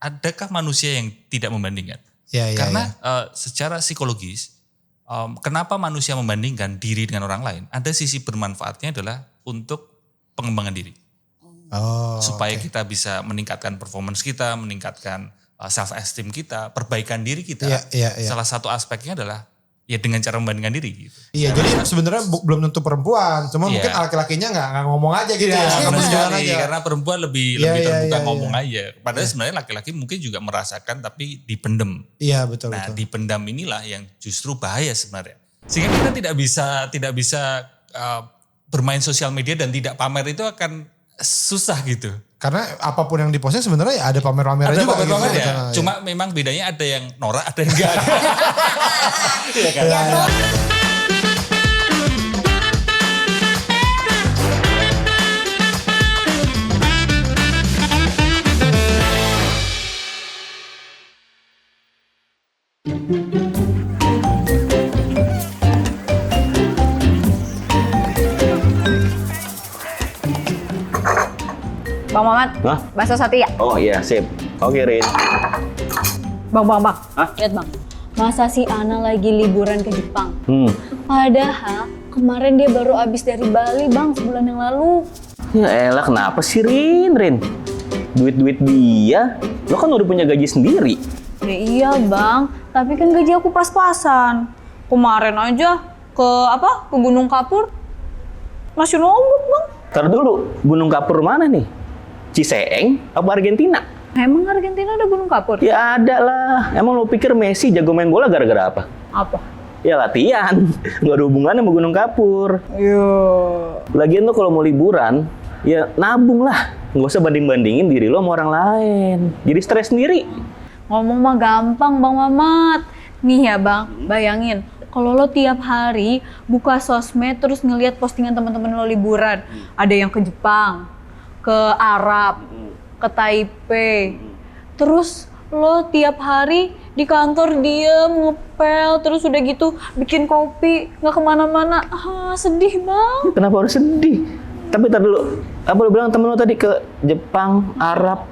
adakah manusia yang tidak membandingkan? Ya, Karena secara psikologis, kenapa manusia membandingkan diri dengan orang lain? Ada sisi bermanfaatnya adalah untuk pengembangan diri. Supaya kita bisa meningkatkan performance kita, meningkatkan self esteem kita, perbaikan diri kita. Salah satu aspeknya adalah ya dengan cara membandingkan diri gitu. Iya, jadi sebenarnya belum tentu perempuan, cuma mungkin laki-lakinya nggak ngomong aja gitu ya. Karena perempuan lebih terbuka ngomong aja. Padahal sebenarnya laki-laki mungkin juga merasakan tapi dipendem. Iya, betul. Nah, dipendam inilah yang justru bahaya sebenarnya. Sehingga kita tidak bisa bermain sosial media dan tidak pamer itu akan susah gitu. Karena apapun yang diposting sebenarnya ya ada pamer-pamernya juga. Ada pamer-pamer gitu. ya. Cuma memang bedanya ada yang norak, ada yang enggak. Iya kan? Bang Mamat, bakso sate ya? Oh iya, sip. Oke, Rin. Bang. Hah? Lihat Bang, masa si Ana lagi liburan ke Jepang? Padahal kemarin dia baru habis dari Bali Bang, sebulan yang lalu. Ya elah, kenapa sih Rin? Duit-duit dia, lo kan udah punya gaji sendiri. Ya iya Bang, tapi kan gaji aku pas-pasan. Kemarin aja ke Gunung Kapur, masih nombok Bang. Ntar dulu, Gunung Kapur mana nih? Ciseeng apa Argentina? Emang Argentina ada Gunung Kapur? Ya ada lah. Emang lo pikir Messi jago main bola gara-gara apa? Apa? Ya latihan. Gak ada hubungannya sama Gunung Kapur. Yo. Lagian lo kalau mau liburan, ya nabung lah. Gak usah banding-bandingin diri lo sama orang lain. Jadi stres sendiri. Ngomong mah gampang Bang Mamat. Nih ya Bang, bayangin. Kalau lo tiap hari buka sosmed terus ngelihat postingan teman-teman lo liburan. Ada yang ke Jepang, ke Arab, ke Taipei. Terus lo tiap hari di kantor diem, ngepel, terus udah gitu bikin kopi, nggak kemana-mana. Sedih Bang. Kenapa harus sedih? Tapi tar dulu, apa lo bilang temen lo tadi ke Jepang, Arab,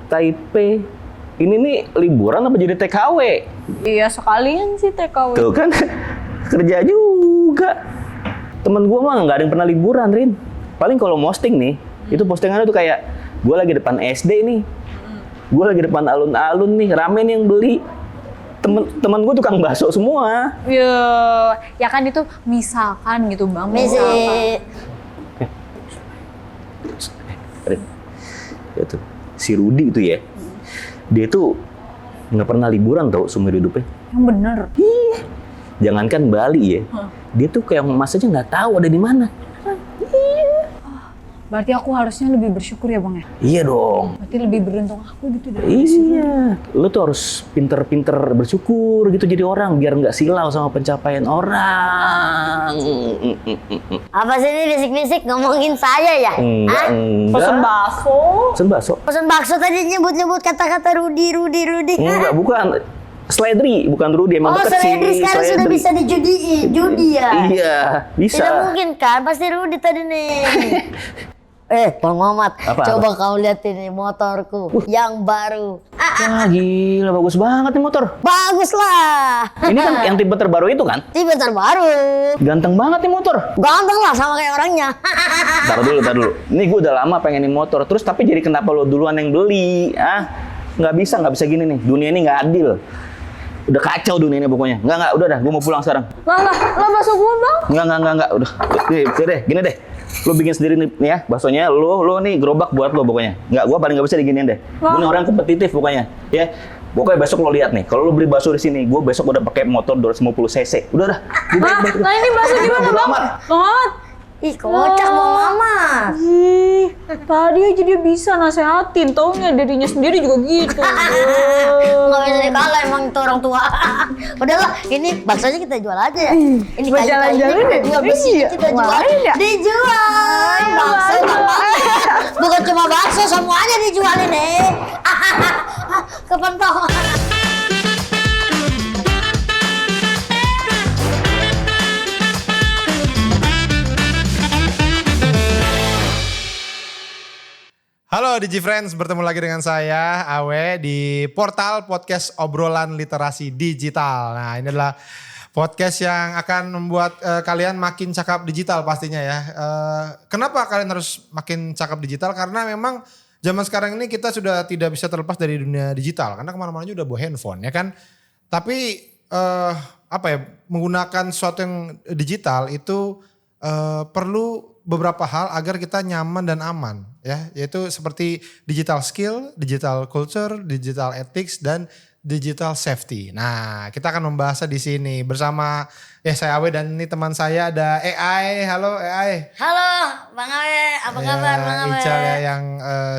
Taipei? Ini nih liburan apa jadi TKW? Iya sekalian sih TKW. Tuh kan, kerja juga. Temen gue mah nggak ada yang pernah liburan, Rin. Paling kalau posting nih, itu postingannya tuh kayak, gue lagi depan SD nih. Gue lagi depan alun-alun nih, rame nih yang beli. Temen gue tukang bakso semua. Ya kan itu misalkan gitu Bang. Misalkan. Rin, ya tuh, si Rudi itu ya. Dia tuh nggak pernah liburan tau seumur hidupnya. Yang bener. Iya. Jangankan Bali ya, dia tuh kayak Mas aja nggak tahu ada di mana. Iya. Berarti aku harusnya lebih bersyukur ya Bang ya? Iya dong. Berarti lebih beruntung aku gitu dari Iya. Lo tuh harus pinter-pinter bersyukur gitu jadi orang biar nggak silau sama pencapaian orang. Apa sih ini bisik-bisik ngomongin saya ya? Enggak. Pesen bakso. Pesen bakso? Pesen bakso tadi nyebut-nyebut kata-kata Rudi. Enggak, bukan. Seledri, bukan Rudi, emang deket sih. Seledri sekarang sudah bisa judi ya? Iya, bisa. Tidak mungkin kan, pasti Rudi tadi nih. Bang Mamat, coba kau lihat ini motorku yang baru. Wah gila, bagus banget nih motor. Bagus lah. Ini kan yang tipe terbaru itu kan? Tipe terbaru. Ganteng banget nih motor. Ganteng lah sama kayak orangnya. Tar dulu. Ini gue udah lama pengen nih motor. Terus tapi jadi kenapa lo duluan yang beli? Nggak bisa gini nih. Dunia ini nggak adil. Udah kacau dunia ini pokoknya. Nggak, udah dah. Gue mau pulang sekarang. Lah bakso gua Bang. Nggak. Udah. Gini deh. Lo bikin sendiri nih ya, baksonya lo nih gerobak buat lo pokoknya. Nggak, gue paling nggak bisa diginiin deh. Gue nih orang kompetitif pokoknya, ya. Pokoknya besok lo lihat nih, kalau lo beli bakso di sini, gue besok udah pakai motor 250 cc. Udah dah. Nah ini bakso gimana Bang? Bang. Ih, kocak Bang Mamat. Tadi aja dia bisa nasehatin, taunya dirinya sendiri juga gitu. Nggak bisa dikalah emang itu orang tua. Udahlah, ini baksonya kita jual aja ya. Ini jalan-jalan kita jual besi, kita jual. Dijual. Bakso, bukan cuma bakso, semuanya dijualin nih. Kepentok. Halo DigiFriends, bertemu lagi dengan saya Awe di portal podcast obrolan literasi digital. Nah, ini adalah podcast yang akan membuat kalian makin cakap digital pastinya ya. Kenapa kalian harus makin cakap digital? Karena memang zaman sekarang ini kita sudah tidak bisa terlepas dari dunia digital. Karena kemana-mana juga udah bawa handphone ya kan. Tapi menggunakan sesuatu yang digital itu perlu beberapa hal agar kita nyaman dan aman ya, yaitu seperti digital skill, digital culture, digital ethics dan digital safety. Nah, kita akan membahasnya di sini bersama saya Awe dan ini teman saya ada AI. Halo AI. Halo Bang Awe, apa kabar Bang Awe? Ical ya yang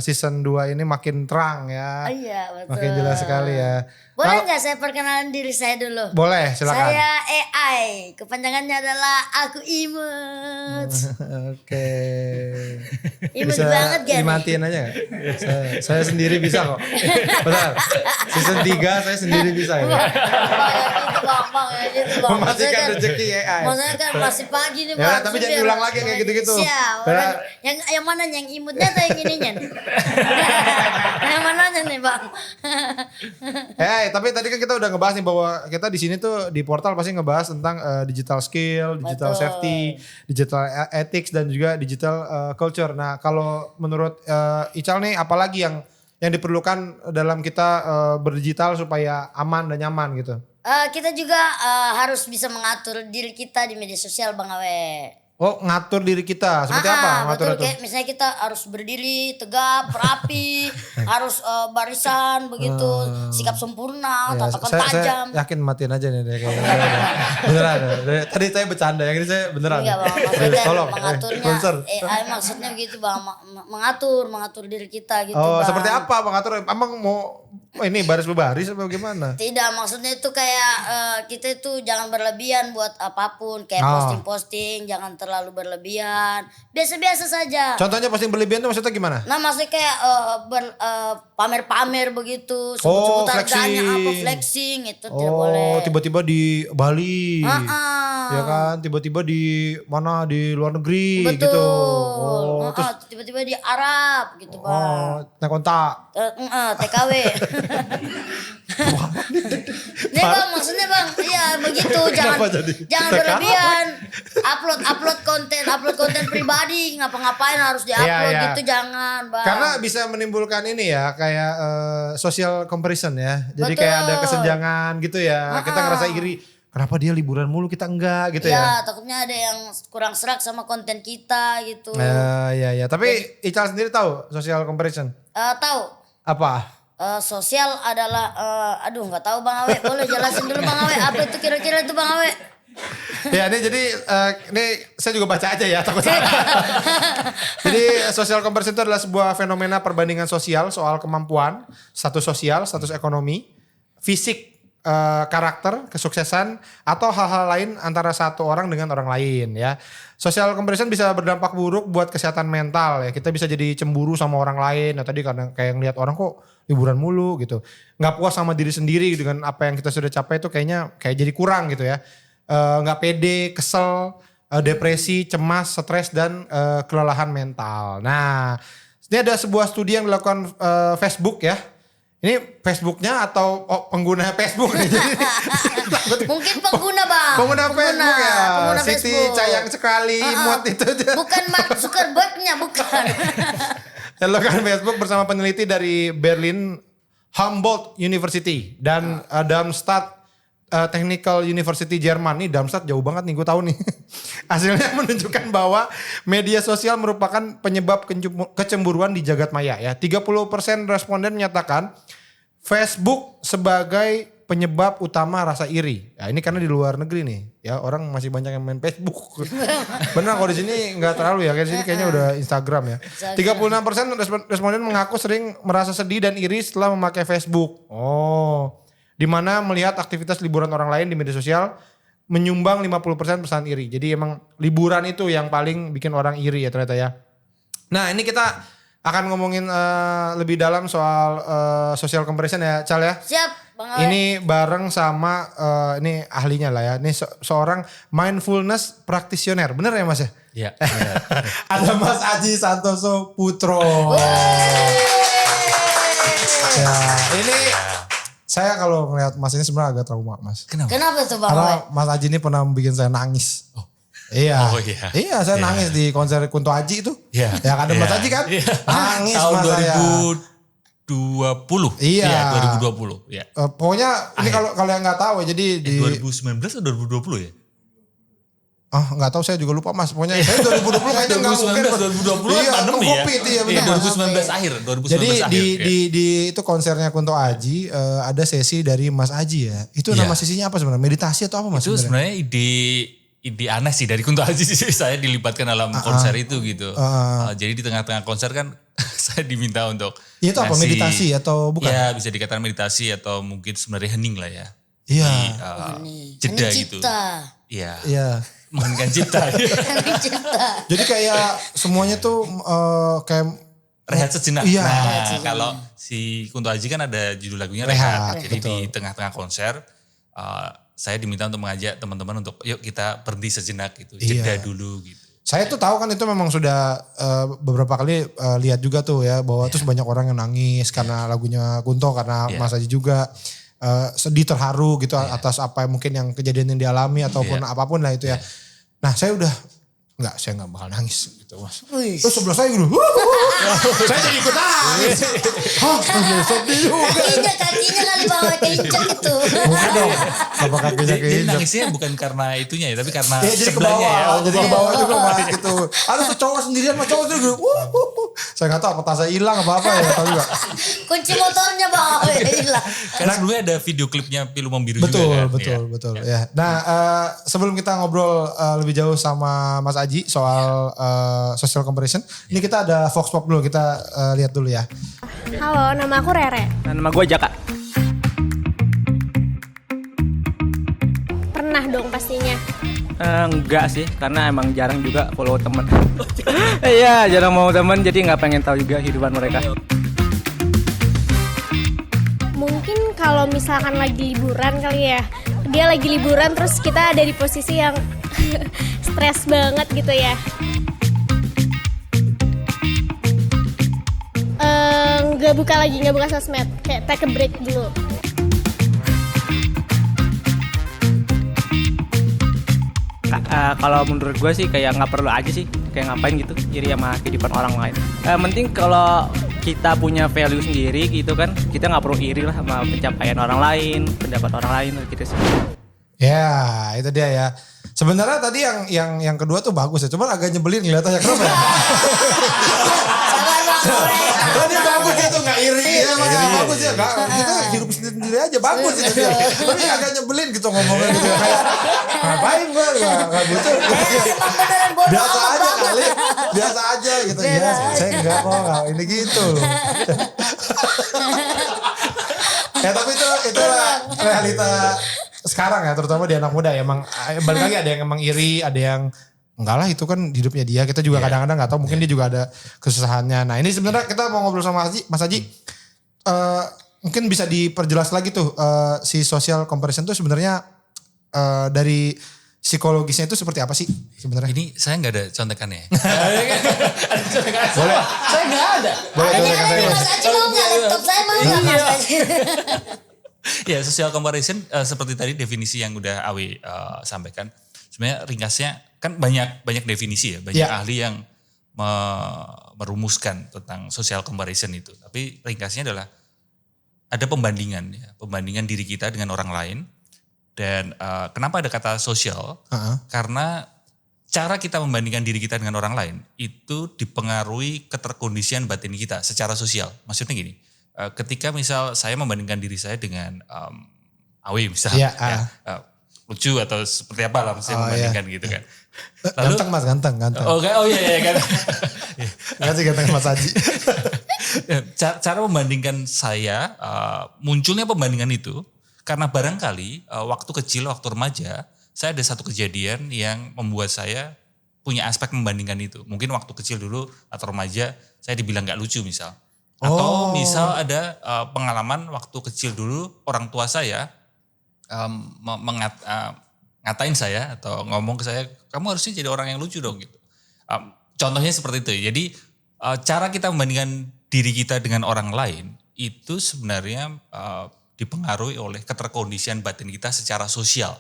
season 2 ini makin terang ya. Oh iya betul. Makin jelas sekali ya. Boleh nggak saya perkenalan diri saya dulu? Boleh, silakan. Saya AI, kepanjangannya adalah aku imut. Oke. Imut Bisa banget kan? dimatiin aja gak? Saya sendiri bisa kok. Benar. Season 3 saya sendiri bisa ya. Mematikan rezeki AI. Maksudnya kan masih pagi nih Ya, Bang. tapi jangan diulang lagi kayak gitu-gitu. Siap. Yang mana yang imutnya atau yang ininya? Yang mananya nih Bang? Tapi tadi kan kita udah ngebahas nih bahwa kita di sini tuh di portal pasti ngebahas tentang digital skill, digital safety, digital ethics dan juga digital culture. Nah, kalau menurut Ical nih apalagi yang diperlukan dalam kita berdigital supaya aman dan nyaman gitu? Kita juga harus bisa mengatur diri kita di media sosial Bang Awe. Oh, ngatur diri kita. Seperti apa ngatur betul, kayak misalnya kita harus berdiri tegap, rapi, harus barisan begitu, sikap sempurna, tatapan tajam. Saya yakin matiin aja nih kayak beneran. Tadi saya bercanda, yang ini saya beneran. Enggak Bang, maksudnya Tolong. mengaturnya. Maksudnya gitu Bang, mengatur diri kita gitu Oh, Bang. seperti apa mengatur? Emang mau ini baris berbaris atau gimana? Tidak, maksudnya itu kayak kita itu jangan berlebihan buat apapun, kayak posting-posting jangan terlalu berlebihan, biasa-biasa saja. Contohnya posting berlebihan itu maksudnya gimana? Nah maksudnya kayak pamer-pamer begitu, sebut-sebut harganya apa, flexing itu tidak boleh. Oh, tiba-tiba di Bali, ya kan? Tiba-tiba di mana di luar negeri Betul. gitu. Terus tiba-tiba di Arab gitu Bang. Naik kontak. TKW. Nih Bang, maksudnya Bang, iya begitu, jangan berlebihan. Upload konten pribadi, ngapa-ngapain harus diupload gitu, jangan Bang. Karena bisa menimbulkan ini ya, kayak social comparison ya. Jadi kayak ada kesenjangan gitu ya. Kita ngerasa iri. Kenapa dia liburan mulu kita enggak gitu ya? Ya takutnya ada yang kurang serak sama konten kita gitu. Iya. Tapi Ical sendiri tahu social comparison? Tahu. Apa? Sosial adalah, nggak tahu Bang Awe. Boleh jelasin dulu Bang Awe. Apa itu kira-kira itu Bang Awe? Ya ini jadi ini saya juga baca aja ya takut salah. Jadi social comparison itu adalah sebuah fenomena perbandingan sosial soal kemampuan, status sosial, status ekonomi, fisik, karakter, kesuksesan atau hal-hal lain antara satu orang dengan orang lain ya. Social comparison bisa berdampak buruk buat kesehatan mental ya. Kita bisa jadi cemburu sama orang lain. Nah tadi karena kayak ngelihat orang kok liburan mulu gitu. Nggak puas sama diri sendiri dengan apa yang kita sudah capai itu kayaknya kayak jadi kurang gitu ya. Nggak pede, kesel, depresi, cemas, stres dan kelelahan mental. Nah ini ada sebuah studi yang dilakukan Facebook ya. Ini Facebooknya atau pengguna Facebook nih? Mungkin pengguna Bang. Pengguna Facebook ya. Pengguna Siti Facebook. sayang sekali imut itu. Bukan Mark Zuckerberg-nya, bukan. Dilakukan Facebook bersama peneliti dari Berlin Humboldt University dan Darmstadt Technical University Jerman. Nih Darmstadt jauh banget nih gue tahu nih. Hasilnya menunjukkan bahwa media sosial merupakan penyebab kecemburuan di jagat maya ya. 30% responden menyatakan Facebook sebagai penyebab utama rasa iri. Ya ini karena di luar negeri nih. Ya orang masih banyak yang main Facebook. Benar kalau di sini nggak terlalu ya. Kayak di sini kayaknya udah Instagram ya. 36% responden mengaku sering merasa sedih dan iri setelah memakai Facebook. Oh. Di mana melihat aktivitas liburan orang lain di media sosial menyumbang 50% perasaan iri. Jadi emang liburan itu yang paling bikin orang iri ya ternyata ya. Nah ini kita akan ngomongin lebih dalam soal social comparison ya Cal ya. Siap Ini bareng sama ini ahlinya lah ya. Ini seorang mindfulness practitioner. Bener ya Mas ya? Iya. Ada Mas Aji Santoso Putro. Ya, ini saya kalau ngeliat Mas ini sebenarnya agak trauma Mas. Kenapa tuh Bang? Karena Mas Aji ini pernah bikin saya nangis. Iya. Oh iya. Iya, saya nangis di konser Kunto Aji itu. Iya. Ya ada Mas Iya. Aji kan? Iya. Nangis Tahun Mas saya. 2020. Iya. 2020. Ya. Pokoknya ini kalau yang nggak tahu ya, jadi di 2019 atau 2020 ya? nggak tahu saya juga lupa Mas. Pokoknya saya 2020 kayaknya nggak mungkin. 2020 Iya, pandemi ya. Covid iya Iya, benar. 2019 akhir, 2019 Jadi akhir. di itu konsernya Kunto Aji ada sesi dari Mas Aji ya. Itu Iya. nama sesinya apa sebenarnya? Meditasi atau apa Mas? Itu sebenarnya ide aneh sih dari Kunto Aji sih, saya dilibatkan dalam konser itu gitu. Jadi di tengah-tengah konser kan saya diminta untuk Iya, itu apa? ngasih- Meditasi atau bukan? Ya bisa dikatakan meditasi atau mungkin sebenarnya hening lah ya. Iya. Jeda Hening gitu. cipta. Iya. Iya. Mengheningkan cipta. Hening cipta. Jadi kayak semuanya tuh kayak Rehat sejenak. Iya. Nah, kalau si Kunto Aji kan ada judul lagunya Rehat, Rehat. Jadi betul. di tengah-tengah konser saya diminta untuk mengajak teman-teman untuk yuk kita berhenti sejenak gitu. Jeda Iya. dulu gitu. saya tuh tahu kan itu memang sudah beberapa kali lihat juga tuh ya bahwa terus banyak orang yang nangis karena lagunya Kunto karena Iya. Mas Aji juga sedih terharu gitu atas apa yang mungkin yang kejadian yang dialami ataupun apapun lah itu ya. Nah saya saya nggak bakal nangis gitu Mas. Wih. Terus sebelah saya gitu, saya jadi ikut nangis. Hah, sedih juga. Kakinya kali bawa keinjak itu. Bukan dong, apa kakinya Jadi keinjak. nangisnya bukan karena itunya ya, tapi karena Iya jadi ke sebelahnya bawah, ya. jadi ke bawah juga Mas gitu. Ada tuh cowok sendirian sama cowok itu gitu. Saya nggak tahu apa tasnya hilang apa ya, tahu juga. Kunci motornya bawa hilang. Karena sebelumnya ada video klipnya Pilu Membiru Betul, juga kan. betul. Ya. Nah, sebelum kita ngobrol lebih jauh sama Mas Aji soal social comparison, ini kita ada Vox Pop dulu, kita lihat dulu ya. Halo, nama aku Rere. Nah, nama gue Jaka. Pernah dong pastinya. Enggak sih, karena emang jarang juga follow temen. Iya, jarang mau temen, jadi nggak pengen tahu juga kehidupan mereka. Mungkin kalau misalkan lagi liburan kali ya. Dia lagi liburan terus kita ada di posisi yang stres banget gitu ya. Nggak buka sosmed. Kayak take a break dulu. Kalau menurut gue sih kayak nggak perlu aja sih, kayak ngapain gitu, iri sama kehidupan orang lain. Penting kalau kita punya value sendiri gitu kan, kita nggak perlu iri lah sama pencapaian orang lain, pendapat orang lain gitu sih. Ya, itu dia ya. Sebenarnya tadi yang kedua tuh bagus ya, cuman agak nyebelin kelihatannya. Kenapa ya? Tadi bagus gitu, gak iri ya, bagus ya. Kita hidup sendiri aja, bagus itu dia. Tapi agak nyebelin gitu ngomongnya gitu. Kayak, ngapain gue, gak butuh. Biasa aja kali, biasa aja gitu. Ya, saya enggak kok, ini gitu. Ya tapi itulah realita sekarang ya, terutama di anak muda ya. Emang balik lagi ada yang emang iri, ada yang enggak lah itu kan hidupnya dia. Kita juga kadang-kadang nggak tahu, mungkin dia juga ada kesusahannya. Nah ini sebenarnya kita mau ngobrol sama Mas Aji. Mungkin bisa diperjelas lagi tuh si social comparison tuh sebenarnya dari psikologisnya itu seperti apa sih sebenarnya? Ini saya nggak ada contekannya. Boleh. Saya nggak ada. Boleh Ada contekan saya, Mas Mas. Aji mau nggak laptop saya mau nggak Mas Aji? Ya, social comparison seperti tadi definisi yang udah Awi sampaikan. Sebenarnya ringkasnya kan banyak definisi ya, banyak ahli yang merumuskan tentang social comparison itu. Tapi ringkasnya adalah ada pembandingan ya, pembandingan diri kita dengan orang lain. Dan kenapa ada kata sosial? Karena cara kita membandingkan diri kita dengan orang lain itu dipengaruhi keterkondisian batin kita secara sosial. Maksudnya gini, ketika misal saya membandingkan diri saya dengan Awi misalnya, lucu atau seperti apa lah mesti membandingkan gitu kan. Lalu, Ganteng Mas, ganteng. Oh iya kan. Kasih ganteng Mas Aji. Cara membandingkan saya, munculnya pembandingan itu karena barangkali waktu kecil, waktu remaja, saya ada satu kejadian yang membuat saya punya aspek membandingkan itu. Mungkin waktu kecil dulu atau remaja saya dibilang gak lucu misal. Atau misal ada pengalaman waktu kecil dulu orang tua saya ngatain saya atau ngomong ke saya, kamu harusnya jadi orang yang lucu dong gitu. Contohnya seperti itu. Jadi cara kita membandingkan diri kita dengan orang lain itu sebenarnya dipengaruhi oleh keterkondisian batin kita secara sosial.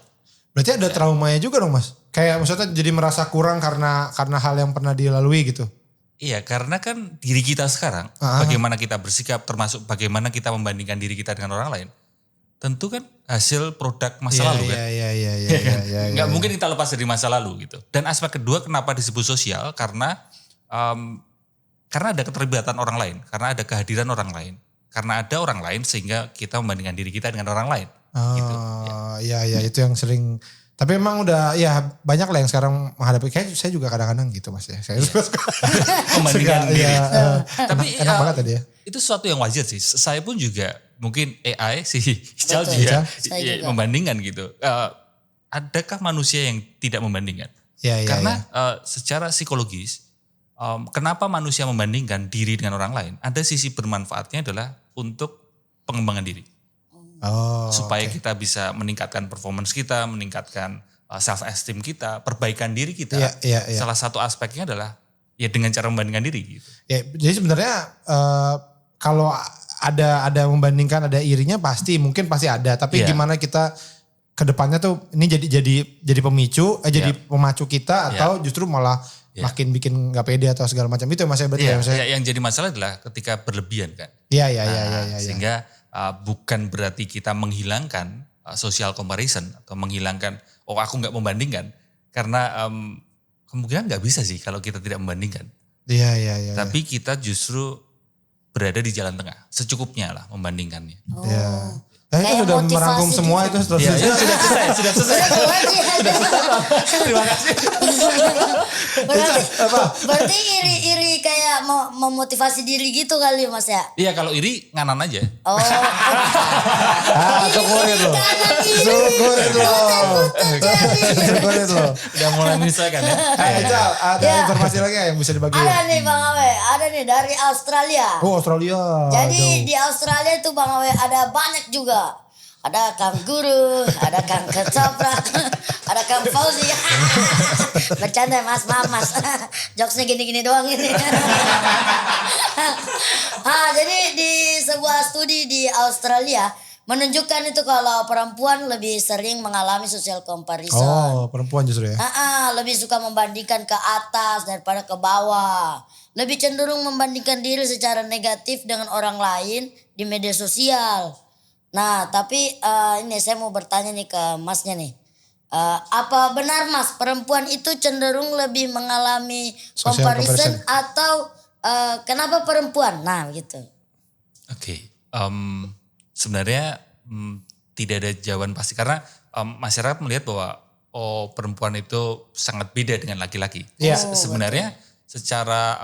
Berarti ada traumanya juga dong Mas? Kayak maksudnya jadi merasa kurang karena hal yang pernah dilalui gitu? Iya, karena kan diri kita sekarang, bagaimana kita bersikap, termasuk bagaimana kita membandingkan diri kita dengan orang lain, tentu kan hasil produk masa lalu kan. Iya. Nggak mungkin kita lepas dari masa lalu gitu. Dan aspek kedua kenapa disebut sosial, karena ada keterlibatan orang lain, karena ada kehadiran orang lain, karena ada orang lain sehingga kita membandingkan diri kita dengan orang lain. Gitu. Iya itu yang sering. Tapi emang udah ya banyak lah yang sekarang menghadapi. Kayak saya juga kadang-kadang gitu Mas ya. Saya suka membandingkan diri. Tapi enak banget tadi ya. Itu sesuatu yang wajar sih. Saya pun juga mungkin AI si Ical Betul, juga, juga membandingkan gitu. Adakah manusia yang tidak membandingkan? Karena secara psikologis, kenapa manusia membandingkan diri dengan orang lain? Ada sisi bermanfaatnya adalah untuk pengembangan diri. Supaya kita bisa meningkatkan performance kita, meningkatkan self esteem kita, perbaikan diri kita. Salah satu aspeknya adalah ya dengan cara membandingkan diri gitu. Ya, jadi sebenarnya kalau ada membandingkan, ada irinya mungkin pasti ada, tapi gimana kita kedepannya tuh ini jadi pemicu, jadi pemacu kita atau justru malah makin bikin nggak pede atau segala macam itu Mas ya berarti ya. Yang jadi masalah adalah ketika berlebihan kan. Iya. Sehingga bukan berarti kita menghilangkan social comparison atau menghilangkan aku nggak membandingkan, karena kemungkinan nggak bisa sih kalau kita tidak membandingkan. Iya. Tapi kita justru berada di jalan tengah, secukupnya lah membandingkannya. Itu sudah merangkum semua itu sudah selesai. Terima kasih. Berarti iri kayak memotivasi diri gitu kali Mas ya? Iya, kalau iri nganan aja. Syukurin lo. Udah mulai menyesuaikan ya. Ical, ada informasi lagi yang bisa dibagi? Ada nih Bang Awe, ada nih dari Australia. Australia. Jadi di Australia itu Bang Awe ada banyak juga. Ada Kang Guru, ada Kang Ketoprak, ada Kang Fauzi. Bercanda Mas. Jokesnya gini-gini doang ini. Jadi di sebuah studi di Australia menunjukkan itu kalau perempuan lebih sering mengalami social comparison. Perempuan justru ya? Lebih suka membandingkan ke atas daripada ke bawah. Lebih cenderung membandingkan diri secara negatif dengan orang lain di media sosial. Nah, tapi ini saya mau bertanya nih ke Masnya nih. Apa benar Mas, perempuan itu cenderung lebih mengalami comparison atau kenapa perempuan? Nah, gitu. Oke. Sebenarnya tidak ada jawaban pasti karena masyarakat melihat bahwa perempuan itu sangat beda dengan laki-laki. Sebenarnya secara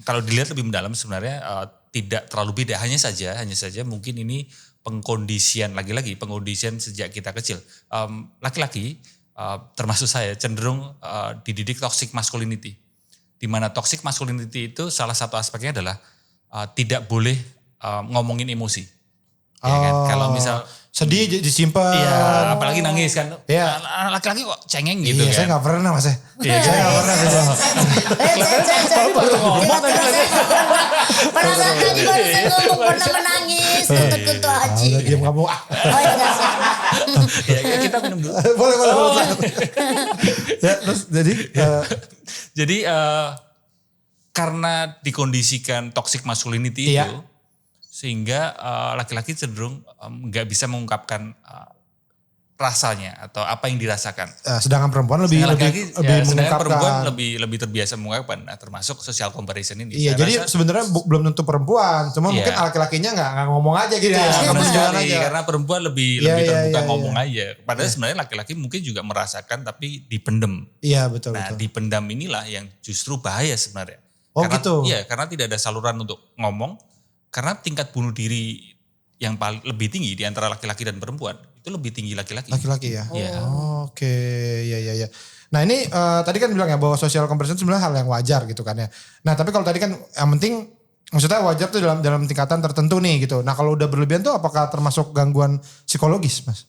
kalau dilihat lebih mendalam sebenarnya tidak terlalu beda. Hanya saja mungkin ini pengkondisian lagi-lagi pengkondisian sejak kita kecil. Laki-laki termasuk saya cenderung dididik toxic masculinity. Di mana toxic masculinity itu salah satu aspeknya adalah tidak boleh ngomongin emosi. Ya kan? Kalau misal sedih disimpan. Iya, apalagi nangis kan. Iya. Laki-laki kok cengeng gitu kan. Saya gak pernah Mas ya. Iya, saya gak pernah. Perasaan tadi barusan ngomong pernah menangis kutu Haji. Udah diam kamu. Ya, kita minum dulu. Boleh. Ya, terus jadi karena dikondisikan toxic masculinity itu, sehingga laki-laki cenderung nggak bisa mengungkapkan rasanya atau apa yang dirasakan. Sedangkan perempuan lebih sedangkan mengungkapkan. perempuan lebih terbiasa mengungkapkan, termasuk social comparison ini. Iya, jadi sebenarnya belum tentu perempuan, cuma mungkin laki-lakinya nggak ngomong aja gitu ya. Aja. Karena perempuan lebih terbuka ngomong aja. Padahal sebenarnya laki-laki mungkin juga merasakan tapi dipendem. Iya, betul. Nah, dipendam inilah yang justru bahaya sebenarnya. Karena, gitu? Iya, karena tidak ada saluran untuk ngomong. Karena tingkat bunuh diri yang paling lebih tinggi di antara laki-laki dan perempuan itu lebih tinggi laki-laki. Laki-laki ya. Iya. Oke, ya. Nah ini tadi kan bilang ya bahwa social comparison sebenarnya hal yang wajar gitu kan ya. Nah tapi kalau tadi kan yang penting maksudnya wajar tuh dalam tingkatan tertentu nih gitu. Nah kalau udah berlebihan tuh apakah termasuk gangguan psikologis Mas?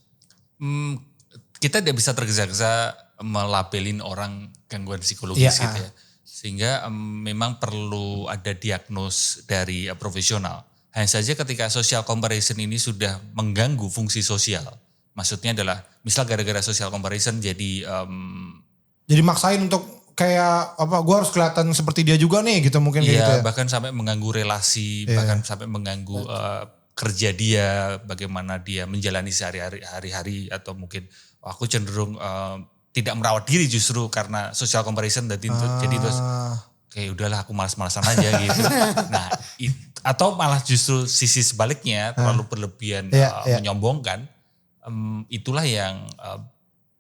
Kita tidak bisa tergesa-gesa melabelin orang gangguan psikologis Iya, gitu ya. Sehingga memang perlu ada diagnos dari profesional. Hanya saja ketika social comparison ini sudah mengganggu fungsi sosial. Maksudnya adalah misal gara-gara social comparison jadi maksain untuk kayak apa? Gue harus kelihatan seperti dia juga nih gitu mungkin kayak iya, gitu ya. bahkan sampai mengganggu relasi, bahkan sampai mengganggu kerja dia, bagaimana dia menjalani sehari-hari atau mungkin aku cenderung tidak merawat diri justru karena social comparison jadi terus kayak udahlah aku malas-malasan aja gitu. Nah, atau malah justru sisi sebaliknya terlalu berlebihan menyombongkan, itulah yang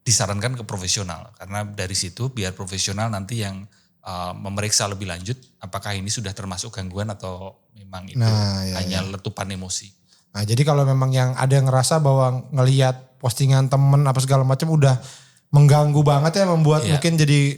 disarankan ke profesional karena dari situ biar profesional nanti yang memeriksa lebih lanjut apakah ini sudah termasuk gangguan atau memang itu hanya letupan emosi. Nah jadi kalau memang yang ada yang ngerasa bahwa ngelihat postingan temen apa segala macam udah mengganggu banget ya membuat mungkin jadi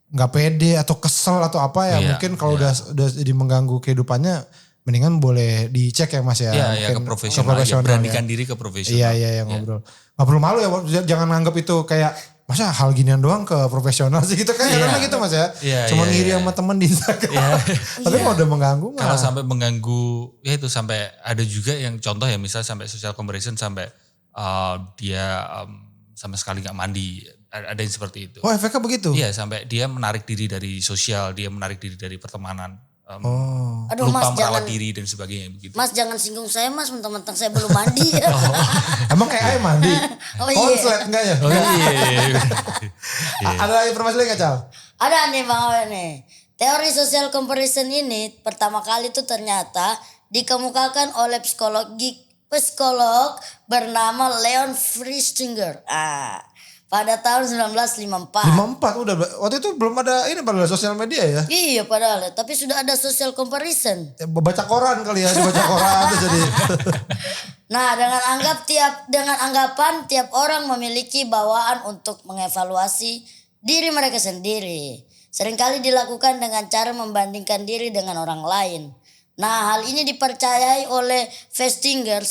nggak pede atau kesel atau apa ya mungkin kalau udah jadi mengganggu kehidupannya mendingan boleh dicek ya Mas ya. Iya ke profesional, beranikan diri ke profesional. Iya ngobrol. Gak perlu malu ya, jangan nganggap itu kayak masa hal ginian doang ke profesional sih gitu kan gitu Mas ya. Cuma ngiri sama temen di Instagram. Tapi kalau udah mengganggu mah. Kalau sampai mengganggu ya itu sampai ada juga yang contoh ya misal sampai social comparison sampai dia sama sekali gak mandi. Ada yang seperti itu. Oh efeknya begitu? Iya sampai dia menarik diri dari sosial, dia menarik diri dari pertemanan. Aduh, lupa Mas, merawat jangan, diri dan sebagainya begitu. Mas jangan singgung saya Mas, mentang-mentang saya belum mandi. Emang kayak ayam mandi? Oh iya. Konslet enggak ya? Oh iya. Ada informasi lagi gak Cal? Ada nih Bang Awe nih. Teori social comparison ini pertama kali tuh ternyata dikemukakan oleh psikolog bernama Leon Festinger. Pada tahun 1954. 54 udah, waktu itu belum ada ini padahal sosial media ya? Iya padahal, tapi sudah ada social comparison. Baca koran kali ya, baca koran tuh jadi. Nah, dengan anggapan tiap orang memiliki bawaan untuk mengevaluasi diri mereka sendiri. Seringkali dilakukan dengan cara membandingkan diri dengan orang lain. Nah, hal ini dipercayai oleh Festinger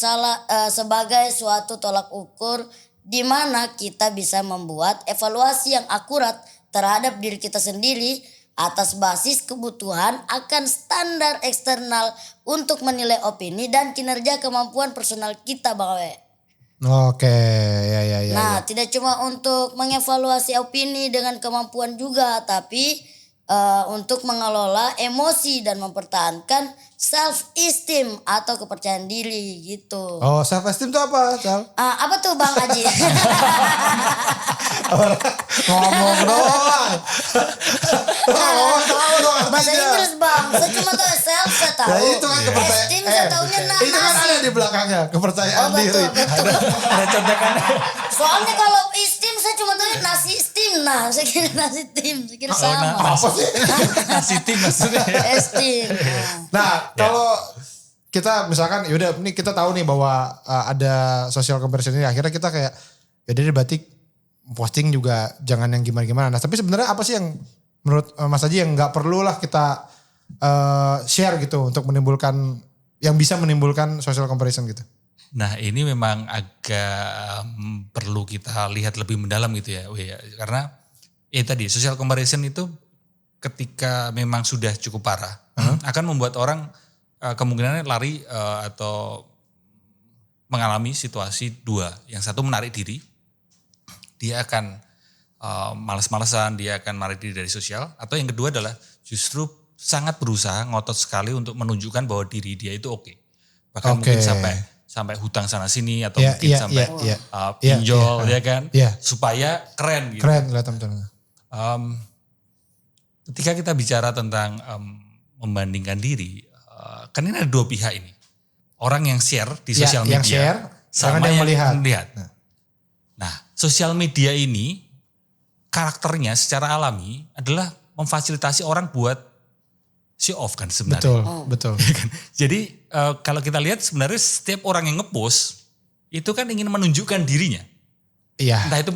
sebagai suatu tolak ukur di mana kita bisa membuat evaluasi yang akurat terhadap diri kita sendiri atas basis kebutuhan akan standar eksternal untuk menilai opini dan kinerja kemampuan personal kita, Bang Awe. Oke, ya. Nah, tidak cuma untuk mengevaluasi opini dengan kemampuan juga, tapi untuk mengelola emosi dan mempertahankan self-esteem atau kepercayaan diri gitu. Oh, self-esteem itu apa, Cal? Apa tuh Bang Haji? Ngomong doang. Bahasa Inggris Bang, saya cuma tahu self saya tahu. Ya itu kan kepercayaan. Esteem saya tahunya Itu kan ada di belakangnya, kepercayaan diri. Betul. Ada contekannya. Soalnya kalau esteem saya cuma tahu nasi steam. Nah, saya kira nasi steam, saya kira sama. Apa sih? Nasi tim maksudnya. Esteem. Nah, kalau kita misalkan yaudah ini kita tahu nih bahwa ada social comparison ini akhirnya kita kayak yaudah deh berarti posting juga jangan yang gimana-gimana. Nah tapi sebenarnya apa sih yang menurut Mas Haji yang gak perlu lah kita share gitu untuk menimbulkan yang bisa menimbulkan social comparison gitu. Nah ini memang agak perlu kita lihat lebih mendalam gitu ya. Karena tadi social comparison itu ketika memang sudah cukup parah akan membuat orang kemungkinannya lari atau mengalami situasi dua. Yang satu menarik diri, dia akan malas-malasan, dia akan menarik diri dari sosial. Atau yang kedua adalah justru sangat berusaha ngotot sekali untuk menunjukkan bahwa diri dia itu oke. Bahkan mungkin sampai hutang sana sini atau mungkin sampai pinjol ya kan, supaya keren gitu. Keren kelihatan betul. Ketika kita bicara tentang membandingkan diri, kan ini ada dua pihak ini. Orang yang share di sosial media yang share, sama yang melihat. melihat. Nah, sosial media ini karakternya secara alami adalah memfasilitasi orang buat show off kan sebenarnya. Betul. Jadi kalau kita lihat sebenarnya setiap orang yang ngepost itu kan ingin menunjukkan dirinya. Iya. Entah itu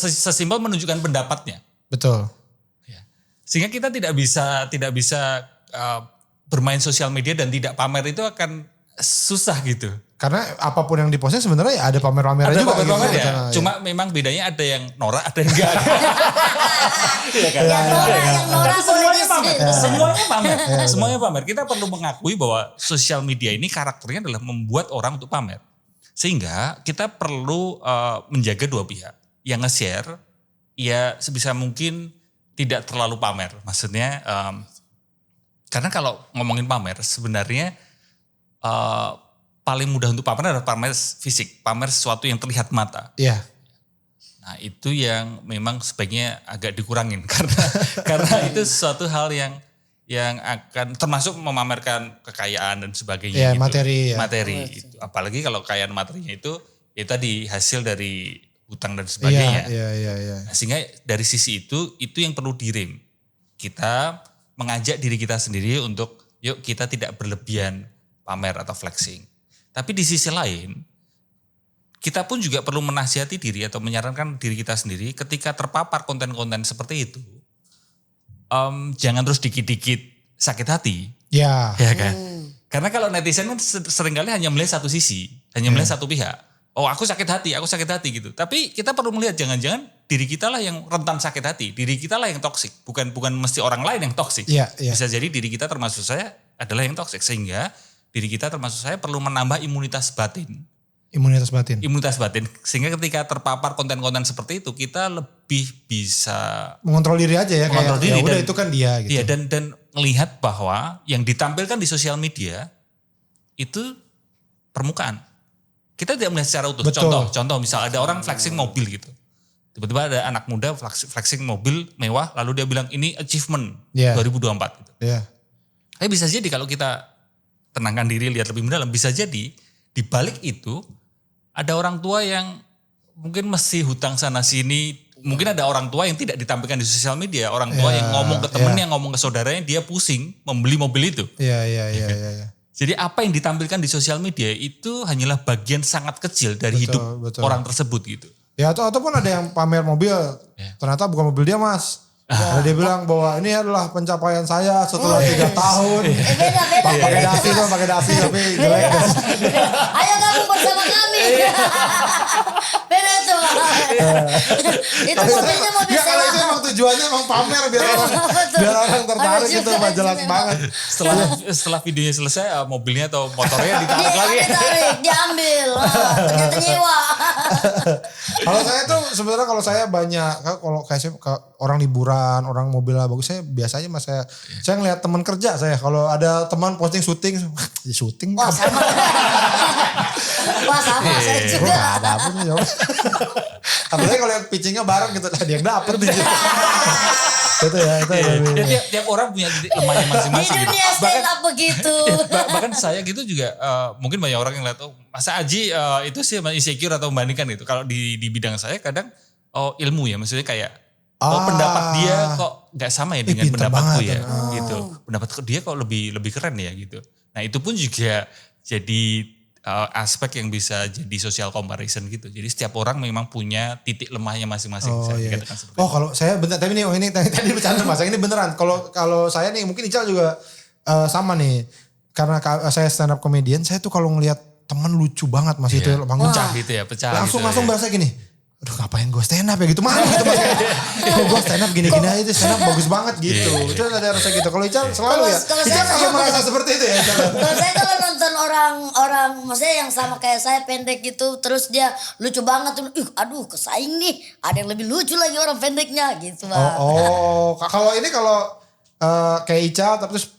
sesimpel menunjukkan pendapatnya. Betul. Sehingga kita tidak bisa bermain sosial media dan tidak pamer itu akan susah gitu. Karena apapun yang diposting sebenarnya ya ada pamer-pamernya Ada juga. pamer-pamer gitu. ya. Nah, Cuma memang bedanya ada yang norak, ada yang enggak. Iya kan? Yang norak boleh di-screen. Semuanya pamer. Semuanya pamer. Kita perlu mengakui bahwa sosial media ini karakternya adalah membuat orang untuk pamer. Sehingga kita perlu menjaga dua pihak. Yang nge-share ya sebisa mungkin tidak terlalu pamer. Maksudnya karena kalau ngomongin pamer sebenarnya paling mudah untuk pamer adalah pamer fisik, pamer sesuatu yang terlihat mata. Iya. Nah itu yang memang sebaiknya agak dikurangin karena itu suatu hal yang akan termasuk memamerkan kekayaan dan sebagainya. Iya, materi ya. Materi. Itu. Apalagi kalau kekayaan materinya itu tadi hasil dari hutang dan sebagainya. Iya. Nah, sehingga dari sisi itu yang perlu direm. Kita mengajak diri kita sendiri untuk yuk kita tidak berlebihan pamer atau flexing. Tapi di sisi lain, kita pun juga perlu menasihati diri atau menyarankan diri kita sendiri ketika terpapar konten-konten seperti itu. Jangan terus dikit-dikit sakit hati. Iya. Ya kan? Karena kalau netizen kan seringkali hanya melihat satu sisi, hanya melihat satu pihak. Oh aku sakit hati gitu. Tapi kita perlu melihat jangan-jangan diri kita lah yang rentan sakit hati. Diri kita lah yang toksik. Bukan mesti orang lain yang toksik. Iya. Bisa jadi diri kita termasuk saya adalah yang toksik. Sehingga diri kita termasuk saya perlu menambah imunitas batin. Imunitas batin. Sehingga ketika terpapar konten-konten seperti itu kita lebih bisa Mengontrol diri aja ya. mengontrol kayak, diri. ya udah Dan- itu kan dia gitu. Iya dan melihat bahwa yang ditampilkan di sosial media itu permukaan. Kita tidak melihat secara utuh. Betul. Contoh misal ada orang flexing mobil gitu. Tiba-tiba ada anak muda flexing mobil mewah lalu dia bilang ini achievement Iya. 2024 gitu. Iya. Tapi bisa jadi kalau kita tenangkan diri lihat lebih mendalam bisa jadi di balik itu ada orang tua yang mungkin masih hutang sana sini. Mungkin ada orang tua yang tidak ditampilkan di sosial media. Orang tua Ya, yang ngomong ke temennya, ya. ngomong ke saudaranya, dia pusing membeli mobil itu. Iya. Jadi apa yang ditampilkan di sosial media itu hanyalah bagian sangat kecil dari Betul, hidup betul. orang tersebut gitu. Ya ataupun ada yang pamer mobil, ternyata bukan mobil dia mas. Ada dia bilang bahwa ini adalah pencapaian saya setelah 3 tahun. Beda. Pakai dasi tapi jelek. Ayo kamu bersama kami. Beda tuh. Itu mobilnya mobil Ya kalau itu sewa. emang tujuannya emang pamer biar orang tertarik gitu, Pak, jelas banget. Setelah videonya selesai mobilnya atau motornya ditarik lagi. Ditarik, diambil. Ternyata nyewa. Kalau saya tuh sebenarnya kalau saya banyak kalau kayak saya ke orang liburan, orang mobil lah bagus, saya biasanya mas saya ngeliat teman kerja saya kalau ada teman posting syuting, syuting Wah sama. Wah sama saya juga. Gak ada apa nih. Apalagi kalau yang pitchingnya bareng gitu, dia yang dapet nih. Itu ya. Ya, tiap orang punya titik lemahnya Di masing-masing. gitu. dunia stand up begitu. Bahkan saya gitu juga mungkin banyak orang yang lihat masa Aji itu sih insecure atau membandingkan gitu. Kalau di bidang saya kadang ilmu ya maksudnya kayak pendapat dia kok nggak sama ya dengan pinter pendapatku banget, ya gitu. Pendapat dia kok lebih keren ya gitu. Nah itu pun juga jadi aspek yang bisa jadi social comparison gitu. Jadi setiap orang memang punya titik lemahnya masing-masing. Saya Iya. katakan seperti Oh kalau saya bener, tapi nih ini tadi bercanda mas, yang ini beneran. Kalau saya nih mungkin Ical juga sama nih. Karena saya stand up comedian, saya tuh kalau ngelihat teman lucu banget mas itu panggung. pecah gitu ya, pecah Langsung gitu ya. berasa gini. Aduh ngapain gue stand up ya gitu. Malu gitu mas. Gue stand up gini-gini aja stand up bagus banget gitu. Itu ada rasa gitu. Kalau Ical selalu ya. Kalau Ical saya selalu merasa seperti itu ya. Ical. Kalau saya kalau nonton orang maksudnya yang sama kayak saya pendek gitu, terus dia lucu banget tuh, aduh kesaing nih, ada yang lebih lucu lagi orang pendeknya gitu bang. Kalau ini kayak Ical tapi terus